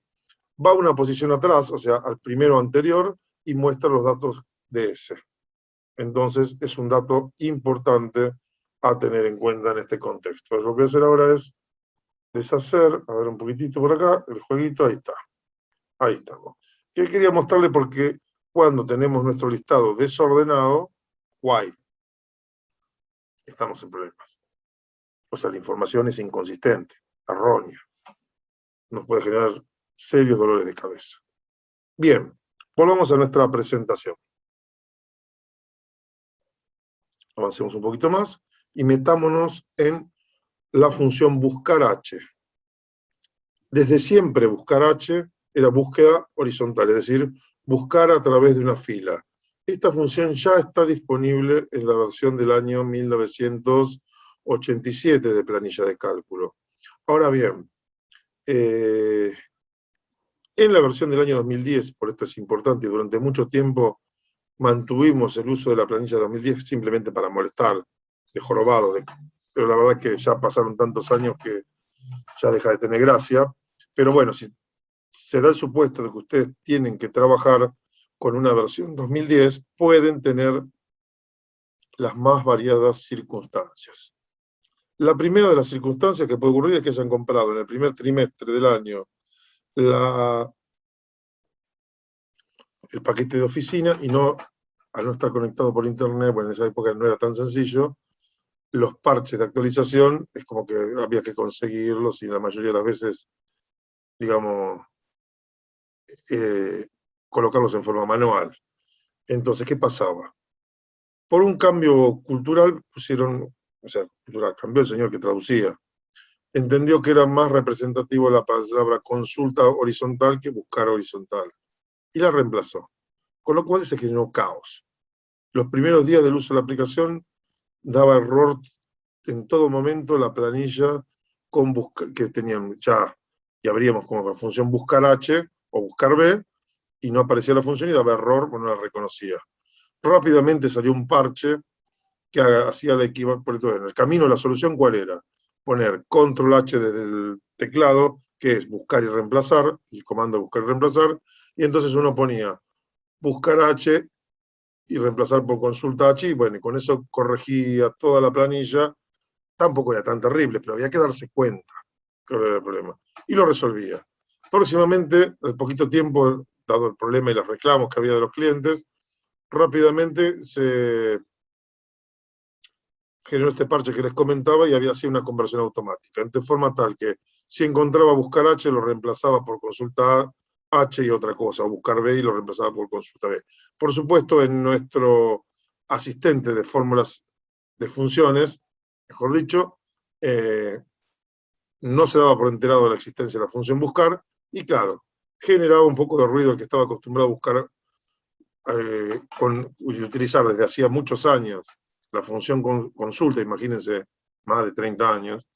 va a una posición atrás, o sea, al primero anterior, y muestra los datos de ese. Entonces, es un dato importante a tener en cuenta en este contexto. Lo que voy a hacer ahora es deshacer, a ver un poquitito por acá, el jueguito, ahí está. Ahí estamos. ¿Qué quería mostrarle? Porque cuando tenemos nuestro listado desordenado, guay, estamos en problemas. O sea, la información es inconsistente, errónea. Nos puede generar serios dolores de cabeza. Bien, volvamos a nuestra presentación. Avancemos un poquito más y metámonos en la función buscar H. Desde siempre buscar H era búsqueda horizontal, es decir, buscar a través de una fila. Esta función ya está disponible en la versión del año 1987 de planilla de cálculo. Ahora bien, en la versión del año 2010, por esto es importante, y durante mucho tiempo mantuvimos el uso de la planilla de 2010 simplemente para molestar, de jorobado, pero la verdad es que ya pasaron tantos años que ya deja de tener gracia. Pero bueno, si se da el supuesto de que ustedes tienen que trabajar con una versión 2010, pueden tener las más variadas circunstancias. La primera de las circunstancias que puede ocurrir es que hayan comprado en el primer trimestre del año el paquete de oficina y no, al no estar conectado por internet, bueno, en esa época no era tan sencillo, los parches de actualización es como que había que conseguirlos y la mayoría de las veces, digamos, colocarlos en forma manual. Entonces, ¿qué pasaba? Por un cambio cultural pusieron, o sea, cambió el señor que traducía. Entendió que era más representativo la palabra consulta horizontal que buscar horizontal. Y la reemplazó. Con lo cual se generó caos. Los primeros días del uso de la aplicación daba error en todo momento la planilla con que tenían ya, y abríamos como función buscar H o buscar B, y no aparecía la función y daba error, no la reconocía. Rápidamente salió un parche que hacía la equivalencia. En el camino de la solución, ¿cuál era? Poner control H desde el teclado, que es buscar y reemplazar, el comando buscar y reemplazar, y entonces uno ponía buscar H y reemplazar por consulta H, y bueno, y con eso corregía toda la planilla. Tampoco era tan terrible, pero había que darse cuenta que era el problema. Y lo resolvía. Próximamente, al poquito tiempo, dado el problema y los reclamos que había de los clientes, rápidamente se generó este parche que les comentaba y había sido una conversión automática, de forma tal que si encontraba buscar H, lo reemplazaba por consulta H y otra cosa, o buscar B y lo reemplazaba por consulta B. Por supuesto, en nuestro asistente de fórmulas de funciones, mejor dicho, no se daba por enterado de la existencia de la función buscar, y claro, generaba un poco de ruido el que estaba acostumbrado a buscar y utilizar desde hacía muchos años la función consulta, imagínense, más de 30 años,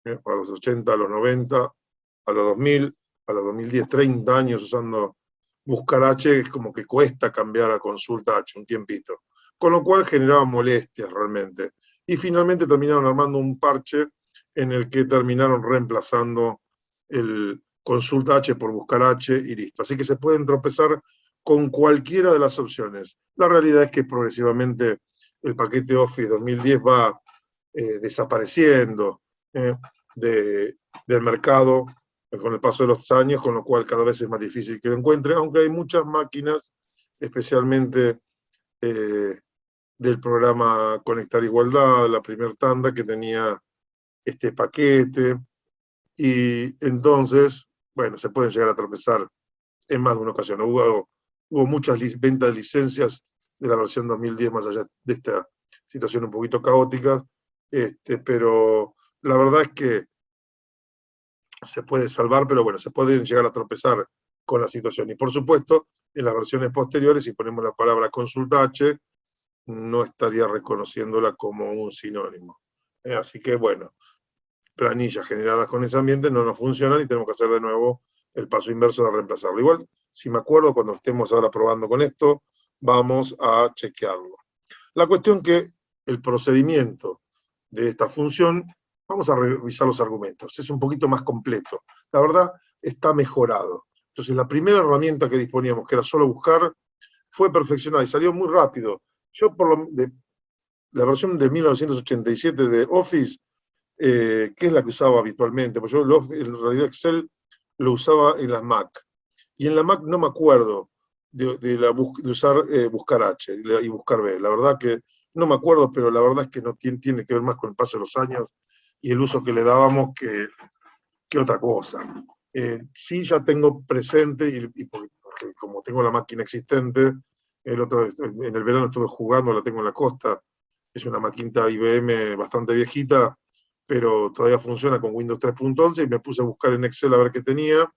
a los 80, a los 90, a los 2000, a los 2010, 30 años usando buscar H, es como que cuesta cambiar a consulta H un tiempito. Con lo cual generaba molestias realmente. Y finalmente terminaron armando un parche en el que terminaron reemplazando el consulta H por buscar H y listo. Así que se pueden tropezar con cualquiera de las opciones. La realidad es que progresivamente el paquete Office 2010 va desapareciendo del mercado con el paso de los años, con lo cual cada vez es más difícil que lo encuentren, aunque hay muchas máquinas, especialmente del programa Conectar Igualdad, la primera tanda que tenía este paquete, y entonces, bueno, se pueden llegar a tropezar en más de una ocasión. Hubo muchas ventas de licencias de la versión 2010, más allá de esta situación un poquito caótica, pero la verdad es que se puede salvar, pero bueno, se pueden llegar a tropezar con la situación. Y por supuesto, en las versiones posteriores, si ponemos la palabra consulta H, no estaría reconociéndola como un sinónimo. Así que bueno, planillas generadas con ese ambiente no nos funcionan y tenemos que hacer de nuevo el paso inverso de reemplazarlo. Igual, si me acuerdo, cuando estemos ahora probando con esto, vamos a chequearlo. La cuestión que el procedimiento de esta función, vamos a revisar los argumentos, es un poquito más completo. La verdad, está mejorado. Entonces, la primera herramienta que disponíamos, que era solo buscar, fue perfeccionada y salió muy rápido. Yo, la versión de 1987 de Office, que es la que usaba habitualmente, porque yo en realidad Excel lo usaba en las Mac. Y en la Mac no me acuerdo de usar buscar H y buscar B. La verdad que no me acuerdo, pero la verdad es que no tiene que ver más con el paso de los años y el uso que le dábamos que otra cosa. Sí ya tengo presente, y porque como tengo la máquina existente, en el verano estuve jugando, la tengo en la costa, es una maquinita IBM bastante viejita, pero todavía funciona con Windows 3.11, y me puse a buscar en Excel a ver qué tenía,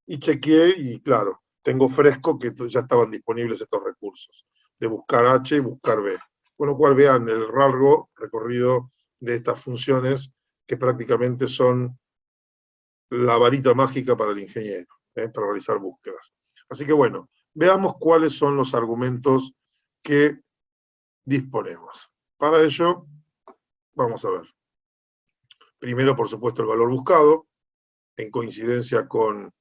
y chequeé, y claro, tengo fresco que ya estaban disponibles estos recursos, de buscar H y buscar B. Con lo cual vean el largo recorrido de estas funciones que prácticamente son la varita mágica para el ingeniero, para realizar búsquedas. Así que bueno, veamos cuáles son los argumentos que disponemos. Para ello, vamos a ver. Primero, por supuesto, el valor buscado, en coincidencia con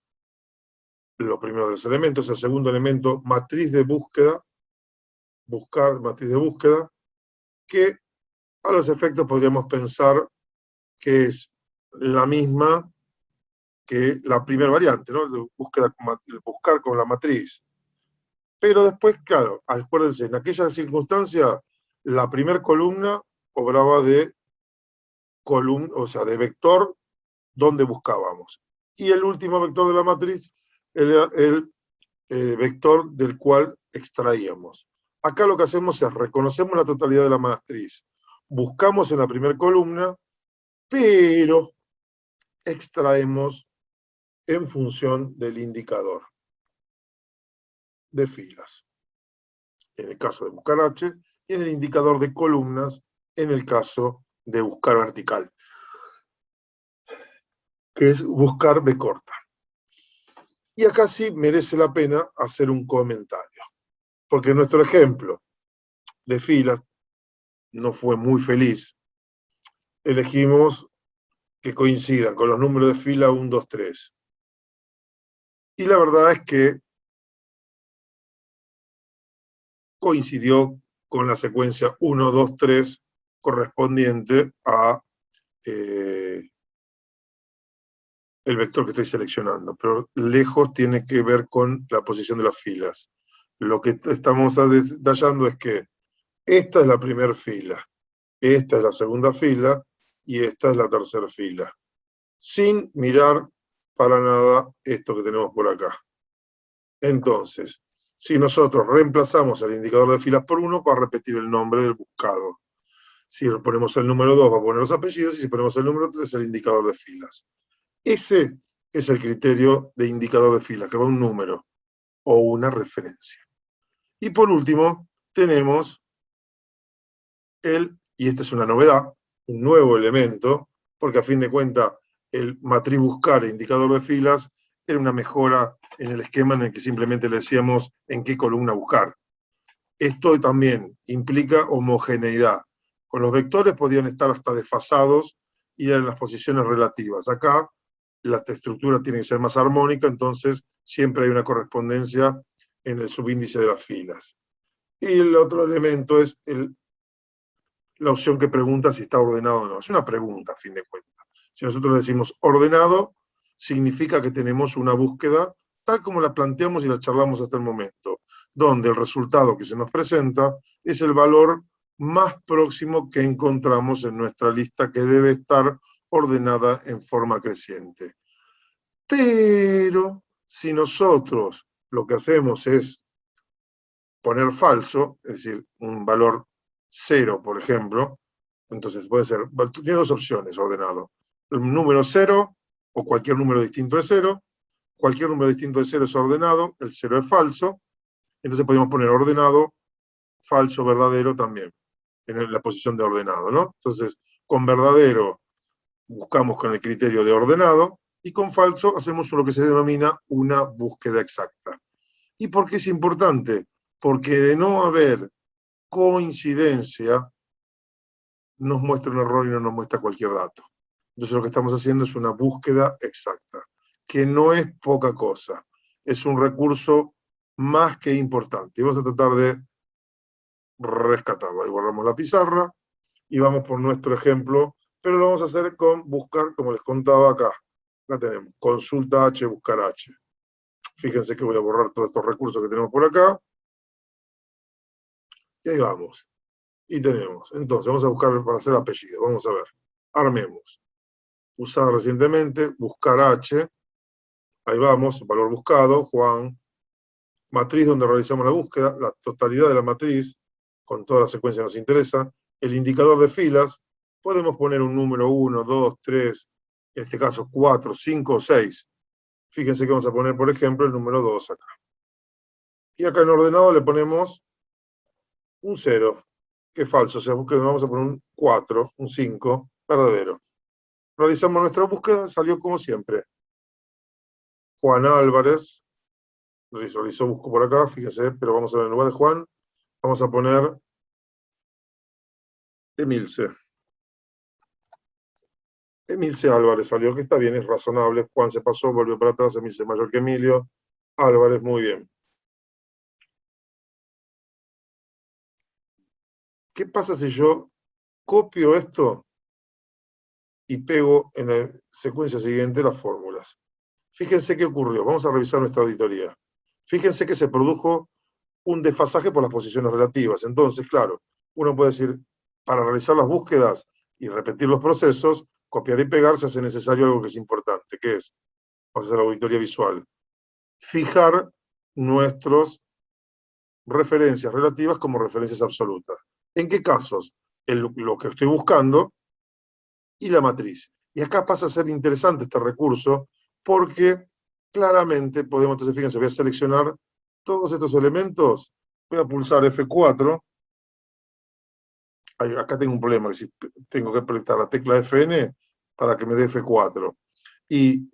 los primeros de los elementos. El segundo elemento, matriz de búsqueda, buscar matriz de búsqueda, que a los efectos podríamos pensar que es la misma que la primera variante, ¿no? El buscar con la matriz. Pero después, claro, acuérdense, en aquella circunstancia, la primera columna obraba de columna, o sea, de vector donde buscábamos. Y el último vector de la matriz era el vector del cual extraíamos. Acá lo que hacemos es reconocemos la totalidad de la matriz, buscamos en la primera columna, pero extraemos en función del indicador de filas, en el caso de buscar H, y en el indicador de columnas, en el caso de buscar vertical, que es buscar B corta. Y acá sí merece la pena hacer un comentario, porque nuestro ejemplo de filas no fue muy feliz. Elegimos que coincidan con los números de fila 1, 2, 3. Y la verdad es que coincidió con la secuencia 1, 2, 3 correspondiente a el vector que estoy seleccionando, pero lejos tiene que ver con la posición de las filas. Lo que estamos detallando es que esta es la primera fila, esta es la segunda fila y esta es la tercera fila, sin mirar para nada esto que tenemos por acá. Entonces, si nosotros reemplazamos el indicador de filas por 1, va a repetir el nombre del buscado. Si ponemos el número 2, va a poner los apellidos, y si ponemos el número 3, el indicador de filas. Ese es el criterio de indicador de filas, que va un número o una referencia. Y por último, tenemos y esta es una novedad, un nuevo elemento, porque a fin de cuentas el matriz buscar e indicador de filas era una mejora en el esquema en el que simplemente le decíamos en qué columna buscar. Esto también implica homogeneidad. Con los vectores podían estar hasta desfasados y en las posiciones relativas. Acá la estructura tiene que ser más armónica, entonces siempre hay una correspondencia en el subíndice de las filas. Y el otro elemento es la opción que pregunta si está ordenado o no. Es una pregunta, a fin de cuentas. Si nosotros decimos ordenado, significa que tenemos una búsqueda tal como la planteamos y la charlamos hasta el momento, donde el resultado que se nos presenta es el valor más próximo que encontramos en nuestra lista, que debe estar ordenada en forma creciente. Pero si nosotros lo que hacemos es poner falso, es decir, un valor 0, por ejemplo, entonces puede ser, tiene dos opciones ordenado, un número 0 o cualquier número distinto de 0, cualquier número distinto de 0 es ordenado, el 0 es falso, entonces podemos poner ordenado, falso, verdadero también, en la posición de ordenado, ¿no? Entonces, con verdadero buscamos con el criterio de ordenado, y con falso hacemos lo que se denomina una búsqueda exacta. ¿Y por qué es importante? Porque de no haber coincidencia, nos muestra un error y no nos muestra cualquier dato. Entonces lo que estamos haciendo es una búsqueda exacta, que no es poca cosa, es un recurso más que importante. Y vamos a tratar de rescatarlo. Ahí borramos la pizarra y vamos por nuestro ejemplo, pero lo vamos a hacer con buscar, como les contaba acá. Acá tenemos consulta H, buscar H. Fíjense que voy a borrar todos estos recursos que tenemos por acá. Y ahí vamos. Y tenemos. Entonces, vamos a buscar para hacer apellido. Vamos a ver. Armemos. Usada recientemente, buscar H. Ahí vamos, valor buscado, Juan. Matriz donde realizamos la búsqueda, la totalidad de la matriz, con toda la secuencia que nos interesa. El indicador de filas, podemos poner un número 1, 2, 3, en este caso 4, 5 o 6. Fíjense que vamos a poner, por ejemplo, el número 2 acá. Y acá en ordenado le ponemos un 0, que es falso, o sea, vamos a poner un 4, un 5, verdadero. Realizamos nuestra búsqueda, salió como siempre. Juan Álvarez, realizó busco por acá, fíjense, pero vamos a ver, en lugar de Juan, vamos a poner Emilce. Emilce Álvarez salió, que está bien, es razonable. Juan se pasó, volvió para atrás, Emilce mayor que Emilio. Álvarez, muy bien. ¿Qué pasa si yo copio esto y pego en la secuencia siguiente las fórmulas? Fíjense qué ocurrió. Vamos a revisar nuestra auditoría. Fíjense que se produjo un desfasaje por las posiciones relativas. Entonces, claro, uno puede decir, para realizar las búsquedas y repetir los procesos, copiar y pegar, se hace necesario algo que es importante, que es, vamos a hacer la auditoría visual, fijar nuestras referencias relativas como referencias absolutas. ¿En qué casos? Lo que estoy buscando y la matriz. Y acá pasa a ser interesante este recurso, porque claramente podemos, entonces fíjense, voy a seleccionar todos estos elementos, voy a pulsar F4, acá tengo un problema, que si tengo que apretar la tecla Fn para que me dé F4, y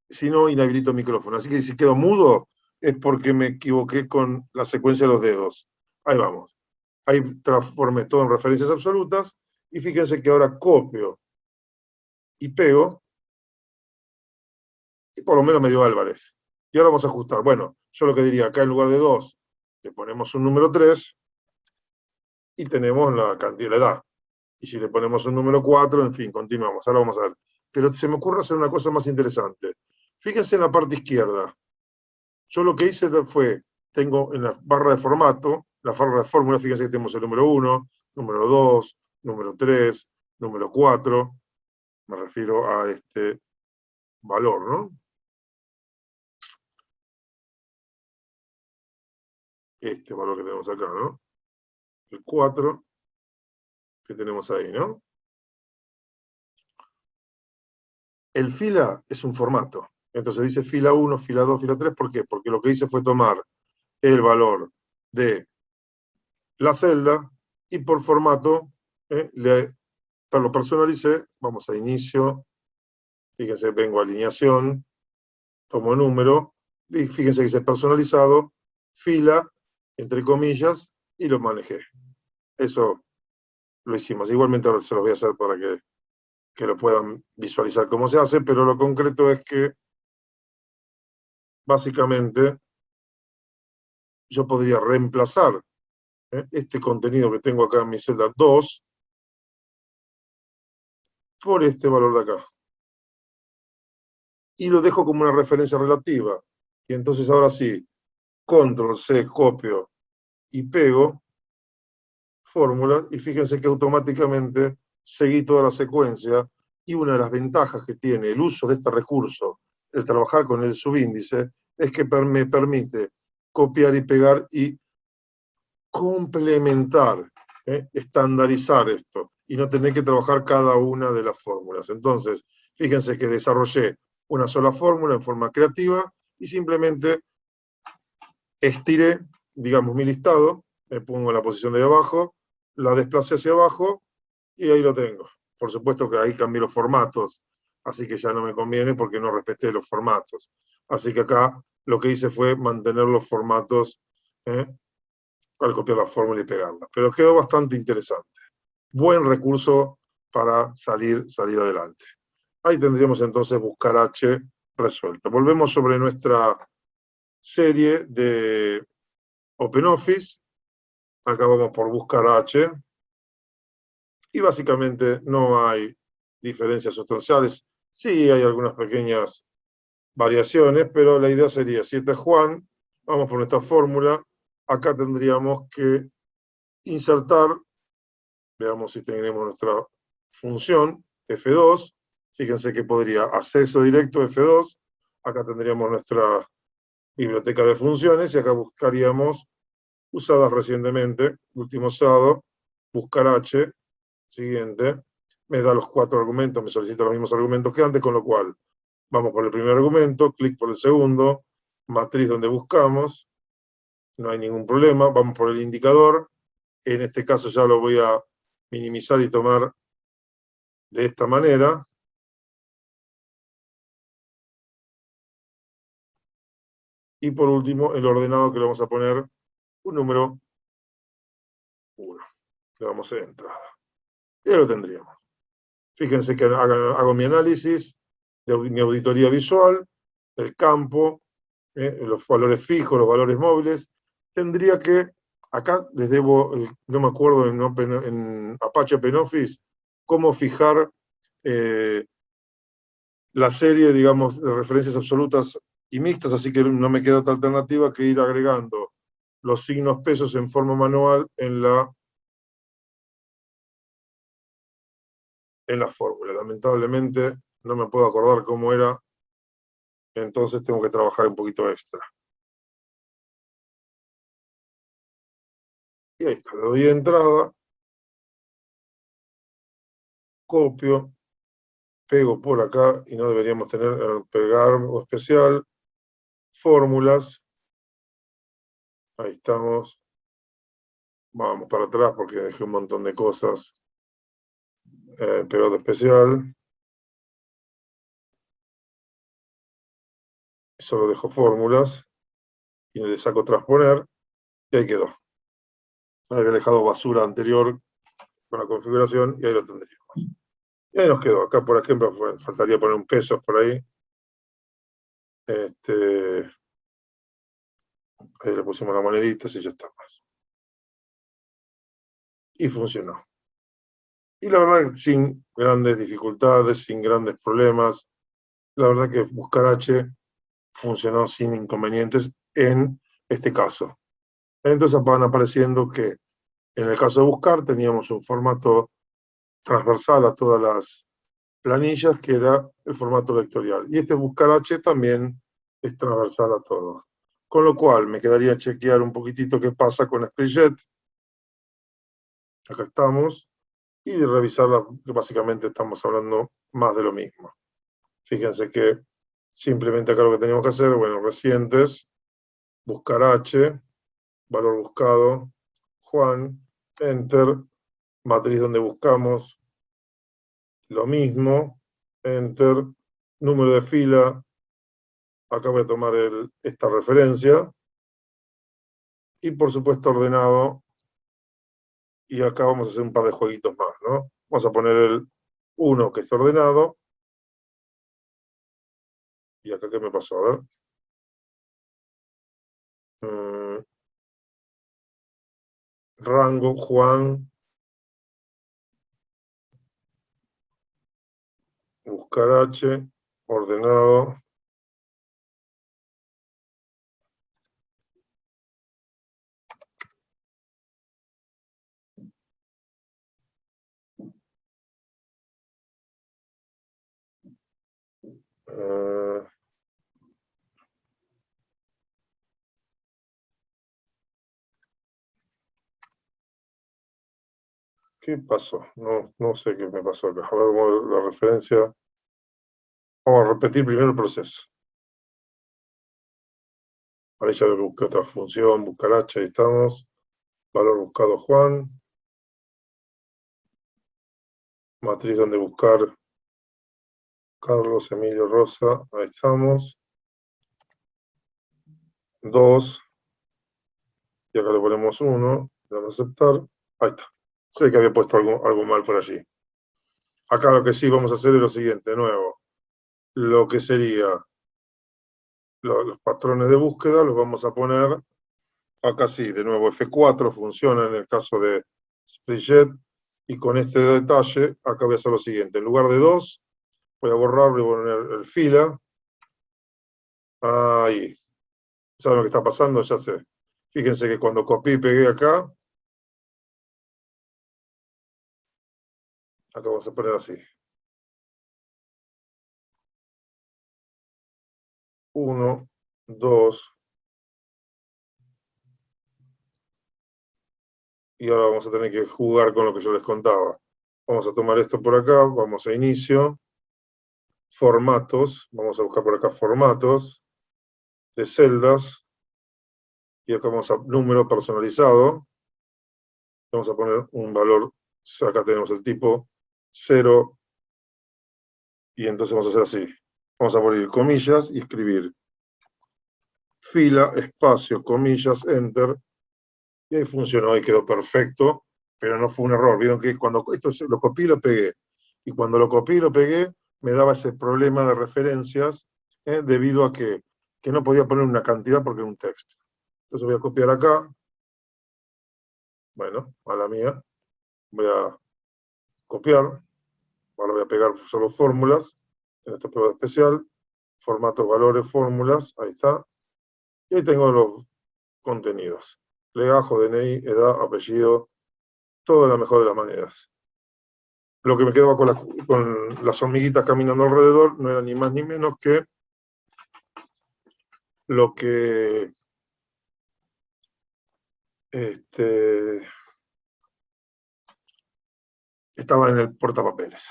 si no, inhabilito el micrófono, así que si quedo mudo es porque me equivoqué con la secuencia de los dedos. Ahí vamos, ahí transformé todo en referencias absolutas, y fíjense que ahora copio y pego, y por lo menos me dio Álvarez. Y ahora vamos a ajustar. Bueno, yo lo que diría, acá en lugar de 2, le ponemos un número 3 y tenemos la cantidad, la edad. Y si le ponemos un número 4, en fin, continuamos. Ahora vamos a ver. Pero se me ocurre hacer una cosa más interesante. Fíjense en la parte izquierda. Yo lo que hice fue, tengo en la barra de formato, la barra de fórmula, fíjense que tenemos el número 1, número 2, número 3, número 4. Me refiero a este valor, ¿no? Este valor que tenemos acá, ¿no? El 4 que tenemos ahí, ¿no? El fila es un formato. Entonces dice fila 1, fila 2, fila 3. ¿Por qué? Porque lo que hice fue tomar el valor de la celda y por formato lo personalicé. Vamos a inicio. Fíjense, vengo a alineación, tomo número, y fíjense que dice personalizado, fila, entre comillas, y lo manejé. Eso lo hicimos. Igualmente ahora se lo voy a hacer para que lo puedan visualizar cómo se hace, pero lo concreto es que básicamente yo podría reemplazar este contenido que tengo acá en mi celda 2 por este valor de acá. Y lo dejo como una referencia relativa. Y entonces ahora sí, control C, copio y pego, fórmula, y fíjense que automáticamente seguí toda la secuencia, y una de las ventajas que tiene el uso de este recurso, el trabajar con el subíndice, es que me permite copiar y pegar y complementar, estandarizar esto, y no tener que trabajar cada una de las fórmulas. Entonces, fíjense que desarrollé una sola fórmula en forma creativa, y simplemente estiré, digamos, mi listado, me pongo en la posición de abajo, la desplacé hacia abajo, y ahí lo tengo. Por supuesto que ahí cambié los formatos, así que ya no me conviene porque no respeté los formatos. Así que acá lo que hice fue mantener los formatos al copiar la fórmula y pegarla. Pero quedó bastante interesante. Buen recurso para salir adelante. Ahí tendríamos entonces buscar H resuelto. Volvemos sobre nuestra serie de OpenOffice. Acá vamos por buscar H. Y básicamente no hay diferencias sustanciales. Sí hay algunas pequeñas variaciones, pero la idea sería, si este es Juan, vamos por nuestra fórmula, acá tendríamos que insertar, veamos si tenemos nuestra función, F2, fíjense que podría acceso directo F2, acá tendríamos nuestra biblioteca de funciones, y acá buscaríamos usadas recientemente, último usado, buscar H, siguiente, me da los 4 argumentos, me solicita los mismos argumentos que antes, con lo cual vamos por el primer argumento, clic por el segundo, matriz donde buscamos, no hay ningún problema, vamos por el indicador, en este caso ya lo voy a minimizar y tomar de esta manera. Y por último, el ordenado, que le vamos a poner un número 1. Le damos a entrada. Y ya lo tendríamos. Fíjense que hago mi análisis de mi auditoría visual, del campo, los valores fijos, los valores móviles. Tendría que, acá les debo, no me acuerdo en Apache OpenOffice, cómo fijar la serie, digamos, de referencias absolutas y mixtas, así que no me queda otra alternativa que ir agregando los signos pesos en forma manual en la fórmula. Lamentablemente no me puedo acordar cómo era, entonces tengo que trabajar un poquito extra. Y ahí está, le doy entrada, copio, pego por acá, y no deberíamos tener pegar o especial, fórmulas, ahí estamos, vamos para atrás porque dejé un montón de cosas, pegado especial, solo dejo fórmulas, y le saco transponer, y ahí quedó. Había dejado basura anterior con la configuración, y ahí lo tendríamos. Y ahí nos quedó. Acá, por ejemplo, faltaría poner un peso por ahí. Ahí le pusimos la monedita y ya está. Y funcionó. Y la verdad, sin grandes dificultades, sin grandes problemas, la verdad que buscar H funcionó sin inconvenientes en este caso. Entonces van apareciendo que en el caso de buscar teníamos un formato transversal a todas las planillas, que era el formato vectorial. Y este buscar H también es transversal a todos. Con lo cual me quedaría chequear un poquitito qué pasa con Split. Acá estamos. Y revisarla, que básicamente estamos hablando más de lo mismo. Fíjense que simplemente acá lo que teníamos que hacer, bueno, recientes, buscar H, valor buscado, Juan, enter, matriz donde buscamos, lo mismo, enter, número de fila, acá voy a tomar esta referencia, y por supuesto ordenado, y acá vamos a hacer un par de jueguitos más, ¿no? Vamos a poner el 1 que está ordenado, y acá qué me pasó, a ver. Rango, Juan, buscar H, ordenado, ¿qué pasó? No sé qué me pasó acá. A ver, la referencia. Vamos a repetir primero el proceso. Ahí ya lo que busqué otra función, buscar H, ahí estamos. Valor buscado Juan. Matriz donde buscar Carlos, Emilio, Rosa, ahí estamos. 2. Y acá le ponemos 1. Le damos a aceptar. Ahí está. Sé que había puesto algo mal por allí. Acá lo que sí vamos a hacer es lo siguiente, de nuevo. Lo que sería los patrones de búsqueda los vamos a poner acá sí, de nuevo F4 funciona en el caso de Split, y con este detalle acá voy a hacer lo siguiente, en lugar de 2 voy a borrar, voy a poner el fila, ahí, ¿saben lo que está pasando? Ya sé, fíjense que cuando copié y pegué acá vamos a poner así, 1, 2, y ahora vamos a tener que jugar con lo que yo les contaba. Vamos a tomar esto por acá, vamos a inicio, formatos, vamos a buscar por acá formatos de celdas, y acá vamos a número personalizado, vamos a poner un valor, acá tenemos el tipo 0, y entonces vamos a hacer así, vamos a poner comillas y escribir fila, espacio, comillas, enter, y ahí funcionó, ahí quedó perfecto, pero no fue un error. Vieron que cuando esto lo copié y lo pegué, y cuando lo copié y lo pegué, me daba ese problema de referencias, debido a que no podía poner una cantidad porque era un texto. Entonces voy a copiar acá, bueno, a la mía, voy a copiar, ahora voy a pegar solo fórmulas, en esta prueba especial, formato, valores, fórmulas, ahí está, y ahí tengo los contenidos. Legajo, DNI, edad, apellido, todo de la mejor de las maneras. Lo que me quedaba con las hormiguitas caminando alrededor no era ni más ni menos que lo que estaba en el portapapeles.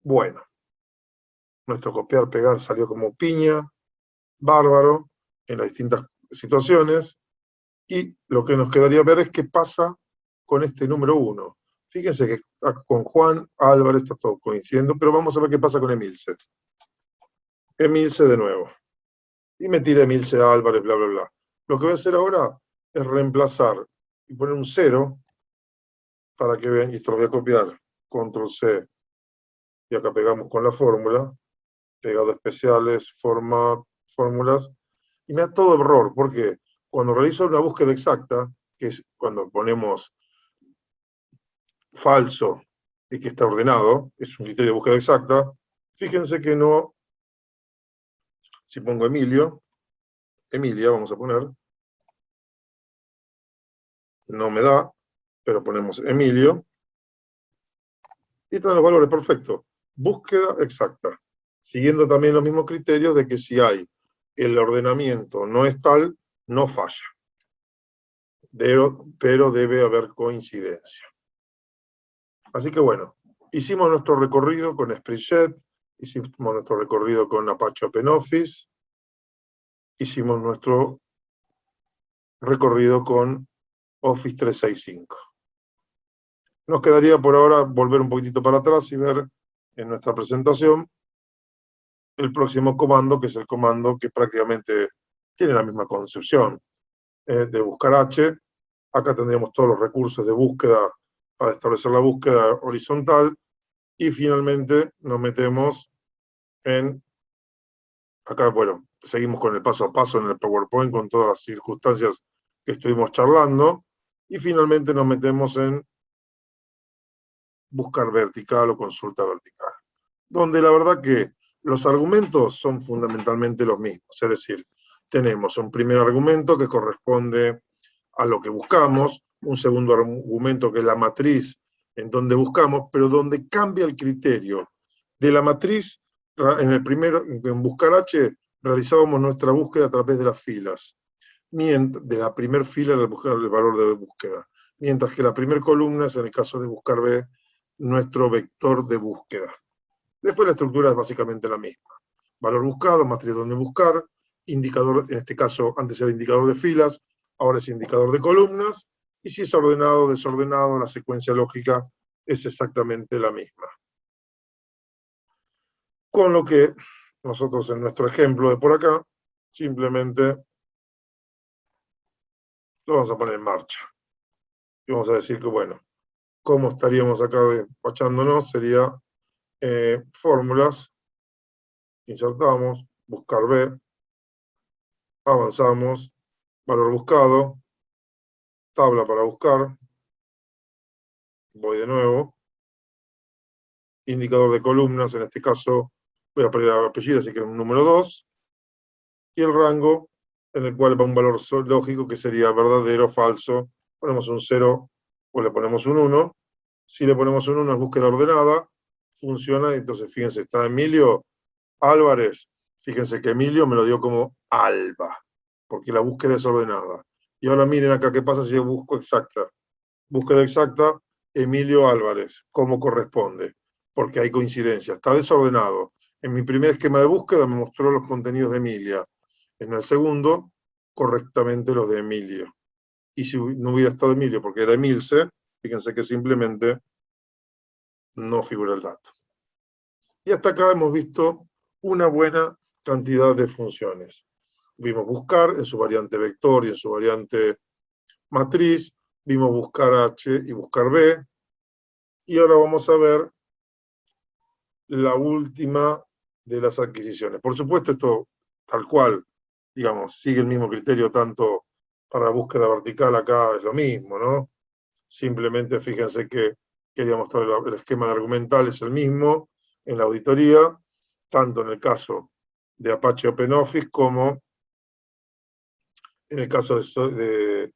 Bueno, nuestro copiar, pegar salió como piña, bárbaro, en las distintas situaciones, y lo que nos quedaría ver es qué pasa con este número 1. Fíjense que con Juan Álvarez está todo coincidiendo, pero vamos a ver qué pasa con Emilce. Emilce de nuevo. Y me tira Emilce Álvarez, bla, bla, bla. Lo que voy a hacer ahora es reemplazar y poner un 0 para que vean, y esto lo voy a copiar, control C, y acá pegamos con la fórmula, pegado especiales, fórmulas, y me da todo error, porque cuando realizo una búsqueda exacta, que es cuando ponemos falso y que está ordenado, es un criterio de búsqueda exacta, fíjense que no, si pongo Emilia vamos a poner, no me da, pero ponemos Emilio, y traen los valores perfectos. Búsqueda exacta, siguiendo también los mismos criterios de que si hay el ordenamiento no es tal, no falla, pero debe haber coincidencia. Así que bueno, hicimos nuestro recorrido con Spreadsheet, hicimos nuestro recorrido con Apache OpenOffice, hicimos nuestro recorrido con Office 365. Nos quedaría por ahora volver un poquitito para atrás y ver en nuestra presentación el próximo comando, que es el comando que prácticamente tiene la misma concepción de buscar H. Acá tendríamos todos los recursos de búsqueda para establecer la búsqueda horizontal y finalmente nos metemos en, acá bueno, seguimos con el paso a paso en el PowerPoint con todas las circunstancias que estuvimos charlando y finalmente nos metemos en buscar vertical o consulta vertical, donde la verdad que los argumentos son fundamentalmente los mismos, es decir, tenemos un primer argumento que corresponde a lo que buscamos, un segundo argumento que es la matriz en donde buscamos, pero donde cambia el criterio de la matriz. En el primero, en buscar H, realizábamos nuestra búsqueda a través de las filas, de la primera fila el valor de búsqueda, mientras que la primera columna es, en el caso de buscar B, nuestro vector de búsqueda. Después la estructura es básicamente la misma. Valor buscado, matriz donde buscar, indicador, en este caso antes era indicador de filas, ahora es indicador de columnas, y si es ordenado o desordenado, la secuencia lógica es exactamente la misma. Con lo que nosotros en nuestro ejemplo de por acá, simplemente lo vamos a poner en marcha. Y vamos a decir que, bueno, ¿cómo estaríamos acá despachándonos? Sería fórmulas, insertamos, buscar B, avanzamos, valor buscado, tabla para buscar, voy de nuevo, indicador de columnas, en este caso voy a poner el apellido, así que es un número 2, y el rango, en el cual va un valor lógico que sería verdadero, falso, ponemos un 0 o le ponemos un 1, si le ponemos un 1 es búsqueda ordenada, funciona, entonces fíjense, está Emilio Álvarez, fíjense que Emilio me lo dio como Alba, porque la búsqueda es ordenada. Y ahora miren acá qué pasa si yo busco exacta. Búsqueda exacta, Emilio Álvarez, ¿cómo corresponde? Porque hay coincidencia, está desordenado. En mi primer esquema de búsqueda me mostró los contenidos de Emilia. En el segundo, correctamente los de Emilio. Y si no hubiera estado Emilio, porque era Emilce, fíjense que simplemente no figura el dato. Y hasta acá hemos visto una buena cantidad de funciones. Vimos buscar en su variante vector y en su variante matriz, vimos buscar H y buscar B, y ahora vamos a ver la última de las adquisiciones. Por supuesto, esto tal cual, digamos, sigue el mismo criterio tanto para la búsqueda vertical, acá es lo mismo, ¿no? Simplemente fíjense que quería mostrar el esquema de argumental es el mismo en la auditoría, tanto en el caso de Apache OpenOffice como en el caso de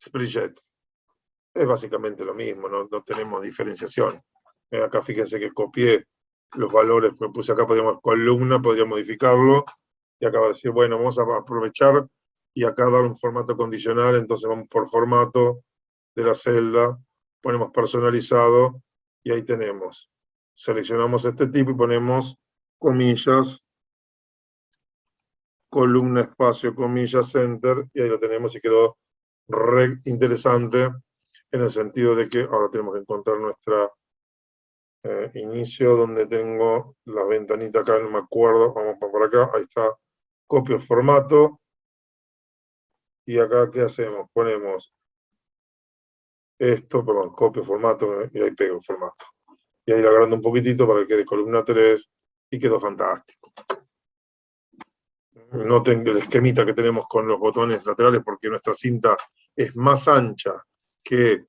Spreadsheet. Es básicamente lo mismo, no tenemos diferenciación. Acá fíjense que copié los valores que puse acá, podríamos columna, podría modificarlo, y acá va a decir, bueno, vamos a aprovechar y acá dar un formato condicional, entonces vamos por formato de la celda, ponemos personalizado, y ahí tenemos. Seleccionamos este tipo y ponemos comillas, columna, espacio, comillas, enter, y ahí lo tenemos y quedó re interesante en el sentido de que ahora tenemos que encontrar nuestra inicio donde tengo la ventanita acá, no me acuerdo, vamos por acá, ahí está, copio formato, y acá ¿qué hacemos? Ponemos esto, perdón, copio formato, y ahí pego formato. Y ahí lo agrando un poquitito para que quede columna 3, y quedó fantástico. Noten el esquemita que tenemos con los botones laterales porque nuestra cinta es más ancha que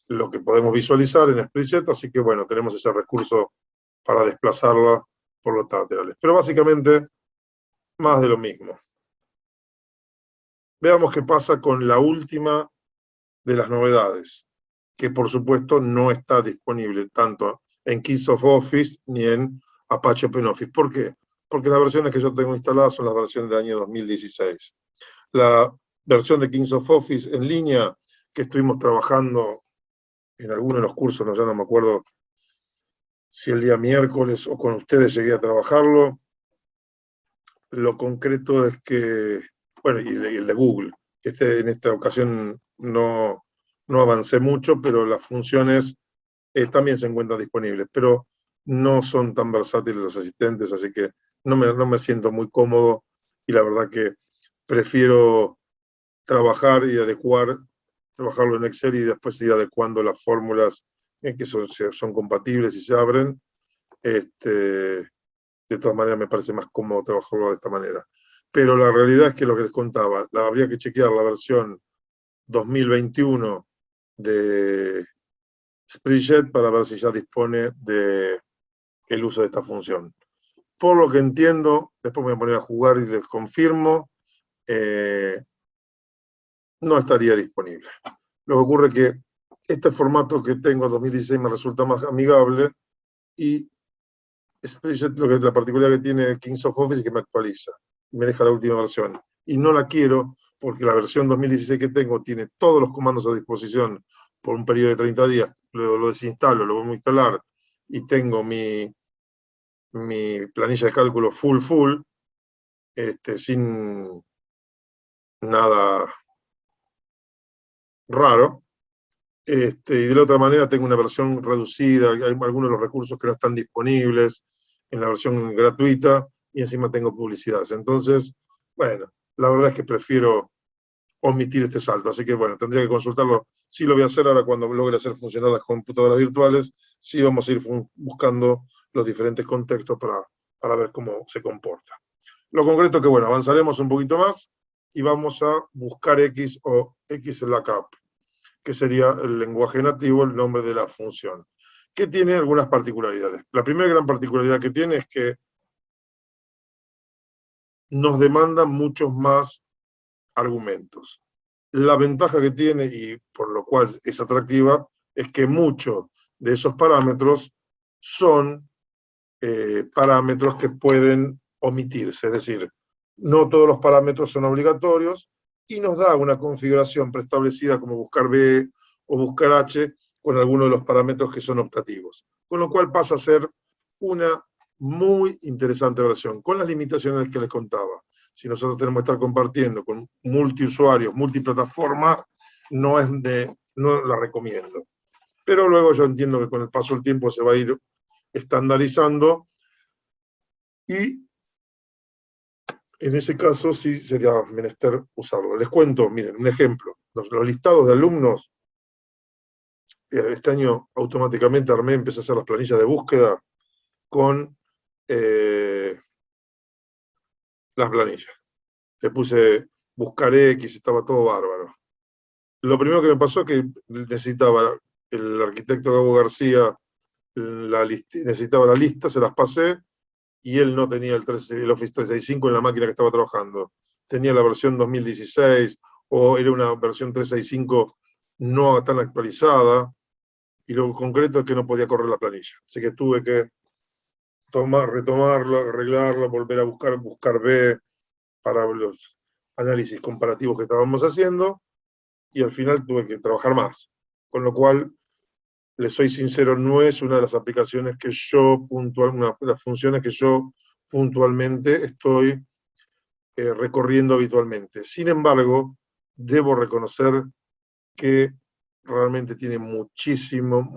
lo que podemos visualizar en Spreadsheet, así que bueno, tenemos ese recurso para desplazarla por los laterales. Pero básicamente, más de lo mismo. Veamos qué pasa con la última de las novedades, que por supuesto no está disponible tanto en Kingsoft Office ni en Apache OpenOffice. ¿Por qué? Porque las versiones que yo tengo instaladas son las versiones del año 2016. La versión de Kingsoft Office en línea, que estuvimos trabajando en algunos de los cursos, ya no me acuerdo si el día miércoles o con ustedes llegué a trabajarlo. Lo concreto es que, bueno, y el de Google, que en esta ocasión no avancé mucho, pero las funciones también se encuentran disponibles, pero no son tan versátiles los asistentes, así que no me siento muy cómodo y la verdad que prefiero trabajar y trabajarlo en Excel y después ir adecuando las fórmulas que son compatibles y se abren. De todas maneras me parece más cómodo trabajarlo de esta manera. Pero la realidad es que lo que les contaba, habría que chequear la versión 2021 de Spreadsheet para ver si ya dispone del uso de esta función. Por lo que entiendo, después me voy a poner a jugar y les confirmo, no estaría disponible. Lo que ocurre es que este formato que tengo 2016 me resulta más amigable y Spreadsheet, la particularidad que tiene Kingsoft Office es que me actualiza, me deja la última versión. Y no la quiero porque la versión 2016 que tengo tiene todos los comandos a disposición por un periodo de 30 días. Lo desinstalo, lo voy a instalar y tengo mi planilla de cálculo full, sin nada raro. Y de la otra manera tengo una versión reducida, hay algunos de los recursos que no están disponibles en la versión gratuita y encima tengo publicidades. Entonces, bueno, la verdad es que prefiero omitir este salto, así que bueno, tendría que consultarlo. Sí lo voy a hacer ahora cuando logre hacer funcionar las computadoras virtuales, sí vamos a ir buscando los diferentes contextos para ver cómo se comporta. Lo concreto es que bueno, avanzaremos un poquito más y vamos a buscar X o XLOOKUP, que sería el lenguaje nativo, el nombre de la función, que tiene algunas particularidades. La primera gran particularidad que tiene es que nos demanda muchos más argumentos. La ventaja que tiene, y por lo cual es atractiva, es que muchos de esos parámetros son parámetros que pueden omitirse, es decir, no todos los parámetros son obligatorios y nos da una configuración preestablecida como buscar B o buscar H con algunos de los parámetros que son optativos, con lo cual pasa a ser una muy interesante versión, con las limitaciones que les contaba. Si nosotros tenemos que estar compartiendo con multiusuarios, multiplataforma, no la recomiendo. Pero luego yo entiendo que con el paso del tiempo se va a ir estandarizando y en ese caso sí sería menester usarlo. Les cuento, miren, un ejemplo. Los listados de alumnos, este año automáticamente empecé a hacer las planillas de búsqueda con las planillas. Le puse buscar X, estaba todo bárbaro. Lo primero que me pasó es que necesitaba el arquitecto Gabo García, necesitaba la lista, se las pasé, y él no tenía el Office 365 en la máquina que estaba trabajando. Tenía la versión 2016, o era una versión 365 no tan actualizada, y lo concreto es que no podía correr la planilla. Así que tuve que retomarla, arreglarla, volver a buscar B para los análisis comparativos que estábamos haciendo, y al final tuve que trabajar más. Con lo cual, les soy sincero, no es una de las aplicaciones que yo una de las funciones que yo puntualmente estoy recorriendo habitualmente. Sin embargo, debo reconocer que realmente tiene muchísimo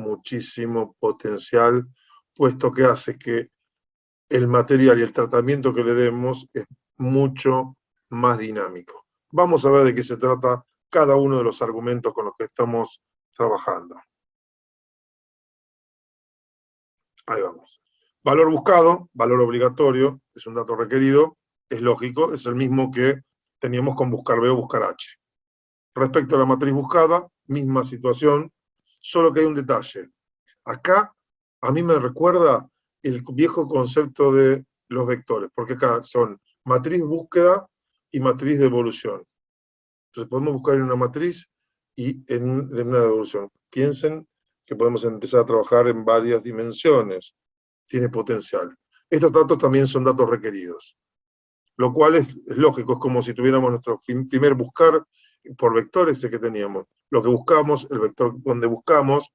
potencial, puesto que hace que el material y el tratamiento que le demos es mucho más dinámico. Vamos a ver de qué se trata cada uno de los argumentos con los que estamos trabajando. Ahí vamos. Valor buscado, valor obligatorio, es un dato requerido, es lógico, es el mismo que teníamos con buscar B o buscar H. Respecto a la matriz buscada, misma situación, solo que hay un detalle. Acá, a mí me recuerda el viejo concepto de los vectores, porque acá son matriz búsqueda y matriz de evolución. Entonces podemos buscar en una matriz y en una devolución. Piensen que podemos empezar a trabajar en varias dimensiones. Tiene potencial. Estos datos también son datos requeridos, lo cual es lógico, es como si tuviéramos nuestro primer buscar por vectores que teníamos. Lo que buscamos, el vector donde buscamos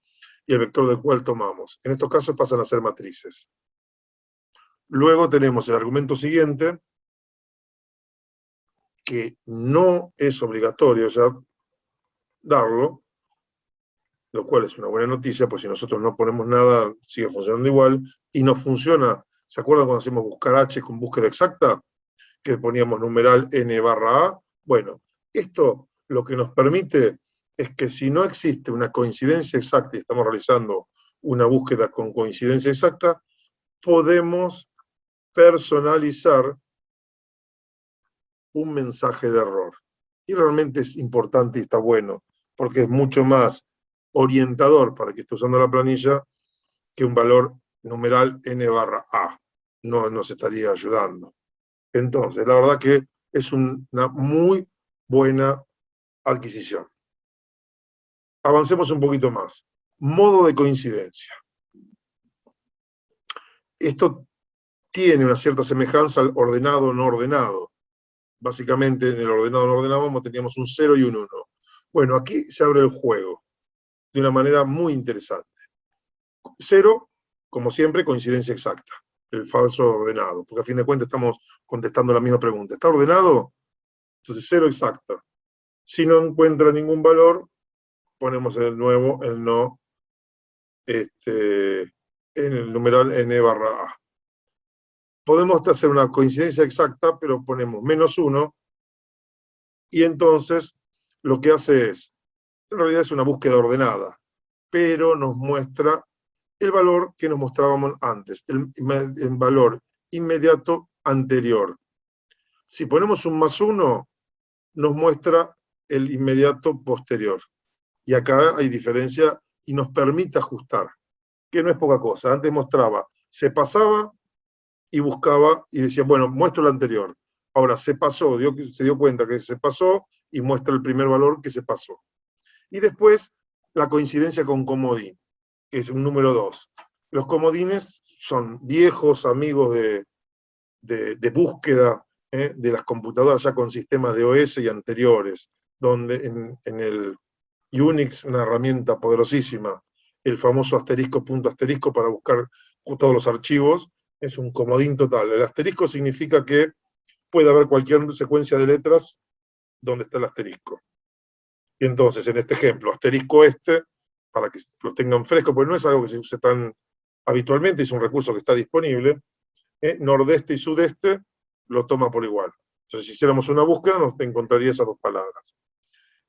y el vector del cual tomamos. En estos casos pasan a ser matrices. Luego tenemos el argumento siguiente, que no es obligatorio ya darlo, lo cual es una buena noticia, pues si nosotros no ponemos nada, sigue funcionando igual, y no funciona. ¿Se acuerdan cuando hacemos buscar H con búsqueda exacta? Que poníamos numeral n barra a. Bueno, esto lo que nos permite es que si no existe una coincidencia exacta y estamos realizando una búsqueda con coincidencia exacta, podemos personalizar un mensaje de error. Y realmente es importante y está bueno, porque es mucho más orientador para que esté usando la planilla que un valor numeral n barra a. No nos estaría ayudando. Entonces, la verdad que es una muy buena adquisición. Avancemos un poquito más. Modo de coincidencia. Esto tiene una cierta semejanza al ordenado no ordenado. Básicamente, en el ordenado no ordenado teníamos un 0 y un 1. Bueno, aquí se abre el juego de una manera muy interesante. 0, como siempre, coincidencia exacta. El falso ordenado, porque a fin de cuentas estamos contestando la misma pregunta. ¿Está ordenado? Entonces 0 exacta. Si no encuentra ningún valor, ponemos de nuevo el no en el numeral n barra a. Podemos hacer una coincidencia exacta, pero ponemos -1, y entonces lo que hace es, en realidad es una búsqueda ordenada, pero nos muestra el valor que nos mostrábamos antes, el valor inmediato anterior. Si ponemos un +1, nos muestra el inmediato posterior. Y acá hay diferencia y nos permite ajustar, que no es poca cosa. Antes mostraba, se pasaba y buscaba y decía, bueno, muestro el anterior. Ahora se pasó, se dio cuenta que se pasó y muestra el primer valor que se pasó. Y después la coincidencia con comodín, que es un número 2. Los comodines son viejos amigos de búsqueda de las computadoras ya con sistemas de OS y anteriores, donde en el Unix, una herramienta poderosísima, el famoso asterisco, punto asterisco, para buscar todos los archivos, es un comodín total. El asterisco significa que puede haber cualquier secuencia de letras donde está el asterisco. Y entonces, en este ejemplo, asterisco para que lo tengan fresco, porque no es algo que se use tan habitualmente, es un recurso que está disponible, nordeste y sudeste lo toma por igual. Entonces, si hiciéramos una búsqueda, nos encontraría esas dos palabras.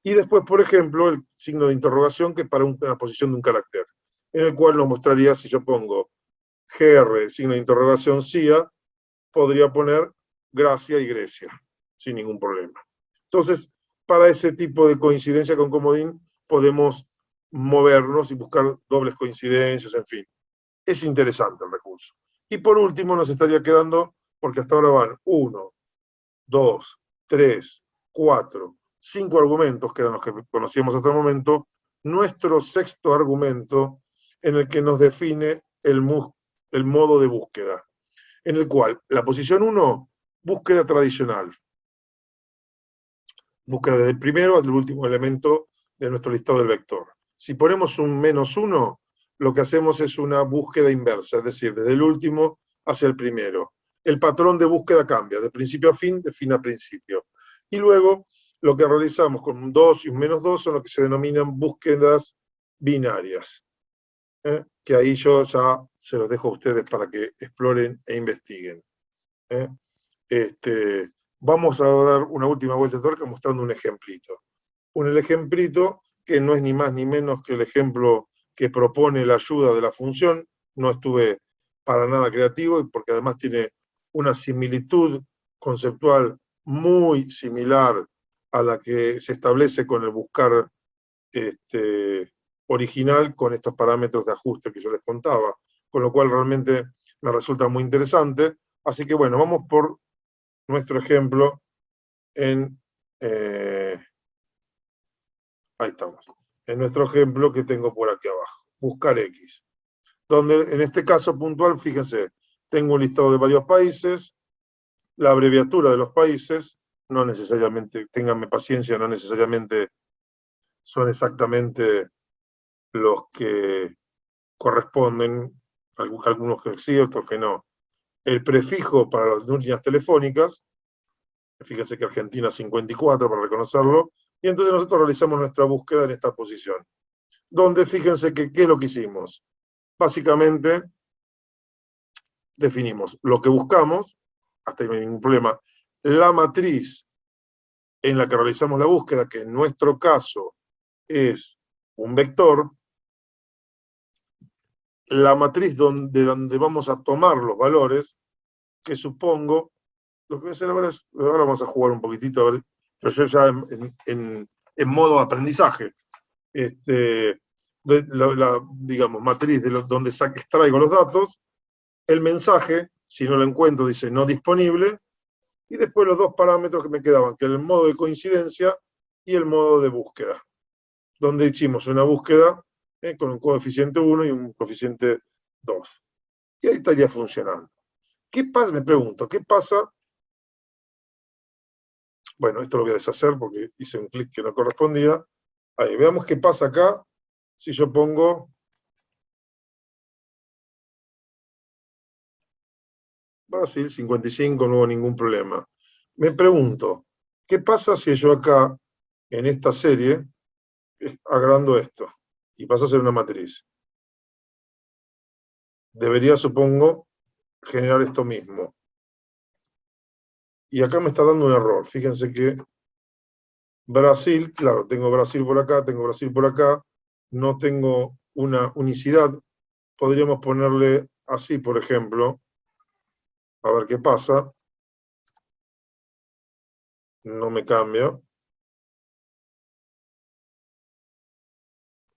Y después, por ejemplo, el signo de interrogación, que es para una posición de un carácter, en el cual nos mostraría, si yo pongo GR, signo de interrogación, CIA, podría poner Gracia y Grecia, sin ningún problema. Entonces, para ese tipo de coincidencia con comodín, podemos movernos y buscar dobles coincidencias, en fin. Es interesante el recurso. Y por último, nos estaría quedando, porque hasta ahora van 1, 2, 3, 4, 5 argumentos, que eran los que conocíamos hasta el momento, nuestro sexto argumento, en el que nos define el modo de búsqueda, en el cual la posición 1, búsqueda tradicional. Búsqueda desde el primero hasta el último elemento de nuestro listado del vector. Si ponemos un -1, lo que hacemos es una búsqueda inversa, es decir, desde el último hacia el primero. El patrón de búsqueda cambia, de principio a fin, de fin a principio. Y luego, lo que realizamos con un 2 y un -2 son lo que se denominan búsquedas binarias. Que ahí yo ya se los dejo a ustedes para que exploren e investiguen. Vamos a dar una última vuelta de tuerca mostrando un ejemplito. Un ejemplito que no es ni más ni menos que el ejemplo que propone la ayuda de la función. No estuve para nada creativo y porque además tiene una similitud conceptual muy similar a la que se establece con el buscar original con estos parámetros de ajuste que yo les contaba, con lo cual realmente me resulta muy interesante. Así que bueno, vamos por nuestro ejemplo en... ahí estamos. En nuestro ejemplo que tengo por aquí abajo. Buscar X. Donde en este caso puntual, fíjense, tengo un listado de varios países, la abreviatura de los países, no necesariamente, ténganme paciencia, no necesariamente son exactamente los que corresponden, algunos que sí, otros que no. El prefijo para las líneas telefónicas, fíjense que Argentina 54 para reconocerlo, y entonces nosotros realizamos nuestra búsqueda en esta posición. Donde fíjense que, ¿qué es lo que hicimos? Básicamente, definimos lo que buscamos, hasta ahí no hay ningún problema, la matriz en la que realizamos la búsqueda, que en nuestro caso es un vector, la matriz donde vamos a tomar los valores, que supongo, lo que voy a hacer ahora es, ahora vamos a jugar un poquitito, a ver, pero yo ya en modo aprendizaje, digamos, matriz donde extraigo los datos, el mensaje, si no lo encuentro, dice no disponible, y después los dos parámetros que me quedaban, que era el modo de coincidencia y el modo de búsqueda, donde hicimos una búsqueda con un coeficiente 1 y un coeficiente 2. Y ahí estaría funcionando. ¿Qué pasa? Me pregunto, ¿qué pasa? Bueno, esto lo voy a deshacer porque hice un clic que no correspondía. Ahí, veamos qué pasa acá si yo pongo Brasil 55, no hubo ningún problema. Me pregunto, ¿qué pasa si yo acá, en esta serie, agrando esto y pasa a ser una matriz? Debería, supongo, generar esto mismo. Y acá me está dando un error. Fíjense que Brasil, claro, tengo Brasil por acá, tengo Brasil por acá, no tengo una unicidad. Podríamos ponerle así, por ejemplo, a ver qué pasa. No me cambia.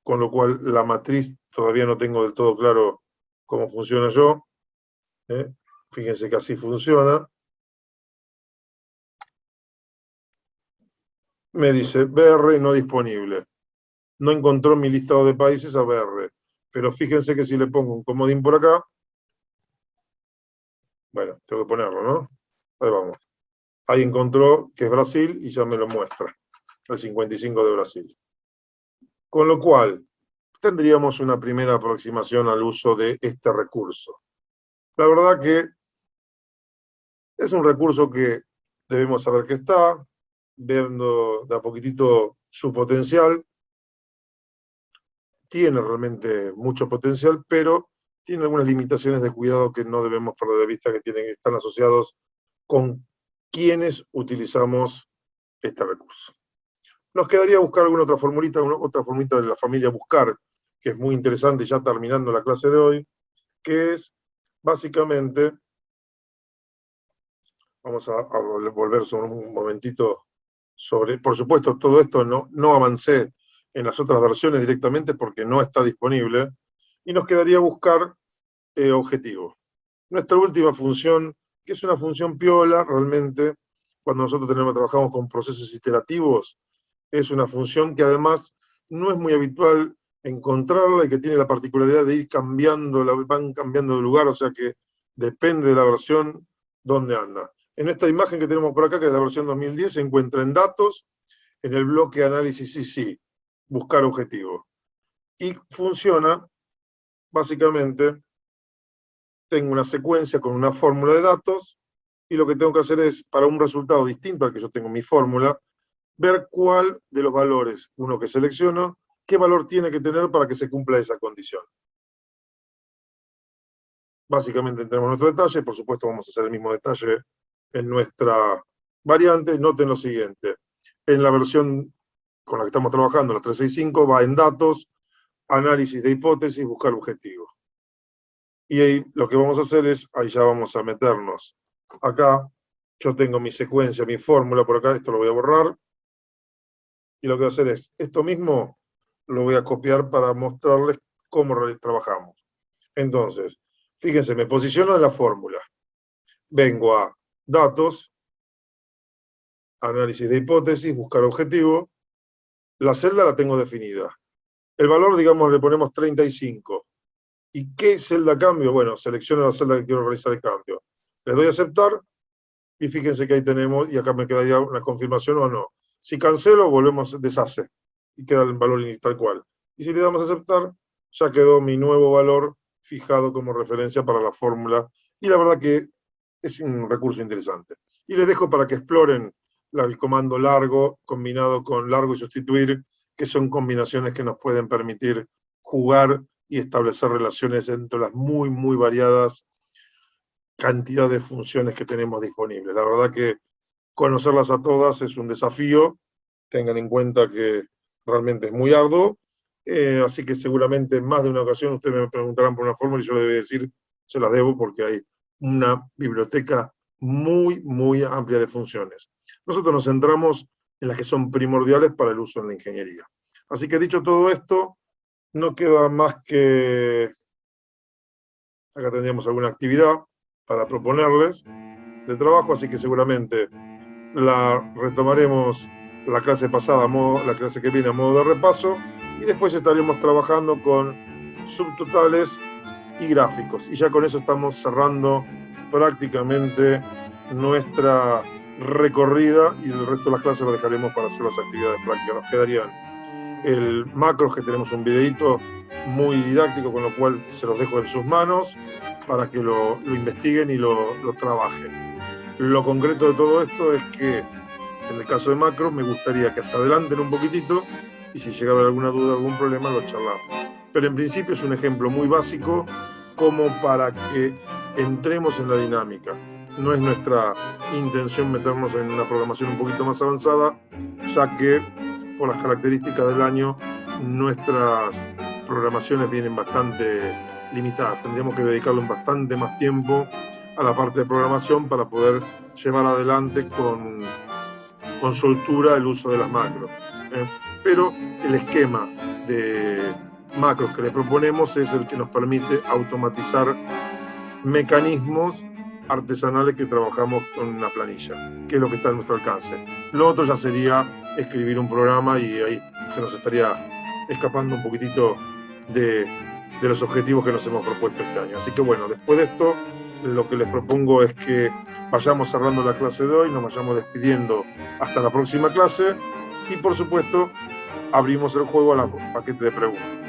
Con lo cual la matriz todavía no tengo del todo claro cómo funciona yo. Fíjense que así funciona. Me dice BR no disponible. No encontró mi listado de países a BR. Pero fíjense que si le pongo un comodín por acá, bueno, tengo que ponerlo, ¿no? Ahí vamos. Ahí encontró que es Brasil y ya me lo muestra. El 55 de Brasil. Con lo cual, tendríamos una primera aproximación al uso de este recurso. La verdad que es un recurso que debemos saber que está, viendo de a poquitito su potencial. Tiene realmente mucho potencial, pero tiene algunas limitaciones de cuidado que no debemos perder de vista, que están asociados con quienes utilizamos este recurso. Nos quedaría buscar alguna otra formulita de la familia buscar, que es muy interesante, ya terminando la clase de hoy, que es básicamente, vamos a volver sobre un momentito sobre, por supuesto, todo esto no avancé en las otras versiones directamente porque no está disponible, y nos quedaría buscar objetivo. Nuestra última función, que es una función piola, realmente, cuando nosotros trabajamos con procesos iterativos, es una función que además no es muy habitual encontrarla y que tiene la particularidad de ir cambiando, van cambiando de lugar, o sea que depende de la versión donde anda. En esta imagen que tenemos por acá, que es la versión 2010, se encuentra en datos, en el bloque análisis sí, buscar objetivo. Y funciona, básicamente, tengo una secuencia con una fórmula de datos, y lo que tengo que hacer es, para un resultado distinto al que yo tengo en mi fórmula, ver cuál de los valores, uno que selecciono, qué valor tiene que tener para que se cumpla esa condición. Básicamente tenemos nuestro detalle, por supuesto vamos a hacer el mismo detalle en nuestra variante. Noten lo siguiente, en la versión con la que estamos trabajando, la 365, va en datos, análisis de hipótesis, buscar objetivo. Y ahí lo que vamos a hacer es, ahí ya vamos a meternos. Acá yo tengo mi secuencia, mi fórmula por acá, esto lo voy a borrar. Y lo que voy a hacer es, esto mismo lo voy a copiar para mostrarles cómo trabajamos. Entonces, fíjense, me posiciono en la fórmula. Vengo a datos, análisis de hipótesis, buscar objetivo. La celda la tengo definida. El valor, digamos, le ponemos 35. ¿Y qué celda cambio? Bueno, selecciono la celda que quiero realizar el cambio. Le doy a aceptar y fíjense que ahí tenemos, y acá me quedaría una confirmación o no. Si cancelo, volvemos, deshace y queda el valor tal cual. Y si le damos a aceptar, ya quedó mi nuevo valor fijado como referencia para la fórmula. Y la verdad que es un recurso interesante. Y les dejo para que exploren el comando largo combinado con largo y sustituir, que son combinaciones que nos pueden permitir jugar y establecer relaciones entre las muy, muy variadas cantidad de funciones que tenemos disponibles. La verdad que conocerlas a todas es un desafío, tengan en cuenta que realmente es muy arduo, así que seguramente en más de una ocasión ustedes me preguntarán por una fórmula y yo les voy a decir, se las debo porque hay una biblioteca muy, muy amplia de funciones. Nosotros nos centramos en las que son primordiales para el uso en la ingeniería. Así que dicho todo esto, no queda más que, acá tendríamos alguna actividad para proponerles de trabajo, así que seguramente la retomaremos la clase pasada, la clase que viene a modo de repaso, y después estaremos trabajando con subtotales y gráficos. Y ya con eso estamos cerrando prácticamente nuestra recorrida y el resto de las clases lo dejaremos para hacer las actividades prácticas. Nos quedarían el macros, que tenemos un videito muy didáctico, con lo cual se los dejo en sus manos para que lo investiguen y lo trabajen. Lo concreto de todo esto es que en el caso de macros me gustaría que se adelanten un poquitito y si llega a haber alguna duda, algún problema, lo charlamos. Pero en principio es un ejemplo muy básico como para que entremos en la dinámica. No es nuestra intención meternos en una programación un poquito más avanzada, ya que por las características del año nuestras programaciones vienen bastante limitadas. Tendríamos que dedicarle bastante más tiempo a la parte de programación para poder llevar adelante con soltura el uso de las macros. Pero el esquema de macros que le proponemos es el que nos permite automatizar mecanismos artesanales que trabajamos con una planilla, que es lo que está a nuestro alcance. Lo otro ya sería escribir un programa y ahí se nos estaría escapando un poquitito de los objetivos que nos hemos propuesto este año. Así que bueno, después de esto, lo que les propongo es que vayamos cerrando la clase de hoy, nos vayamos despidiendo hasta la próxima clase y por supuesto abrimos el juego al paquete de preguntas.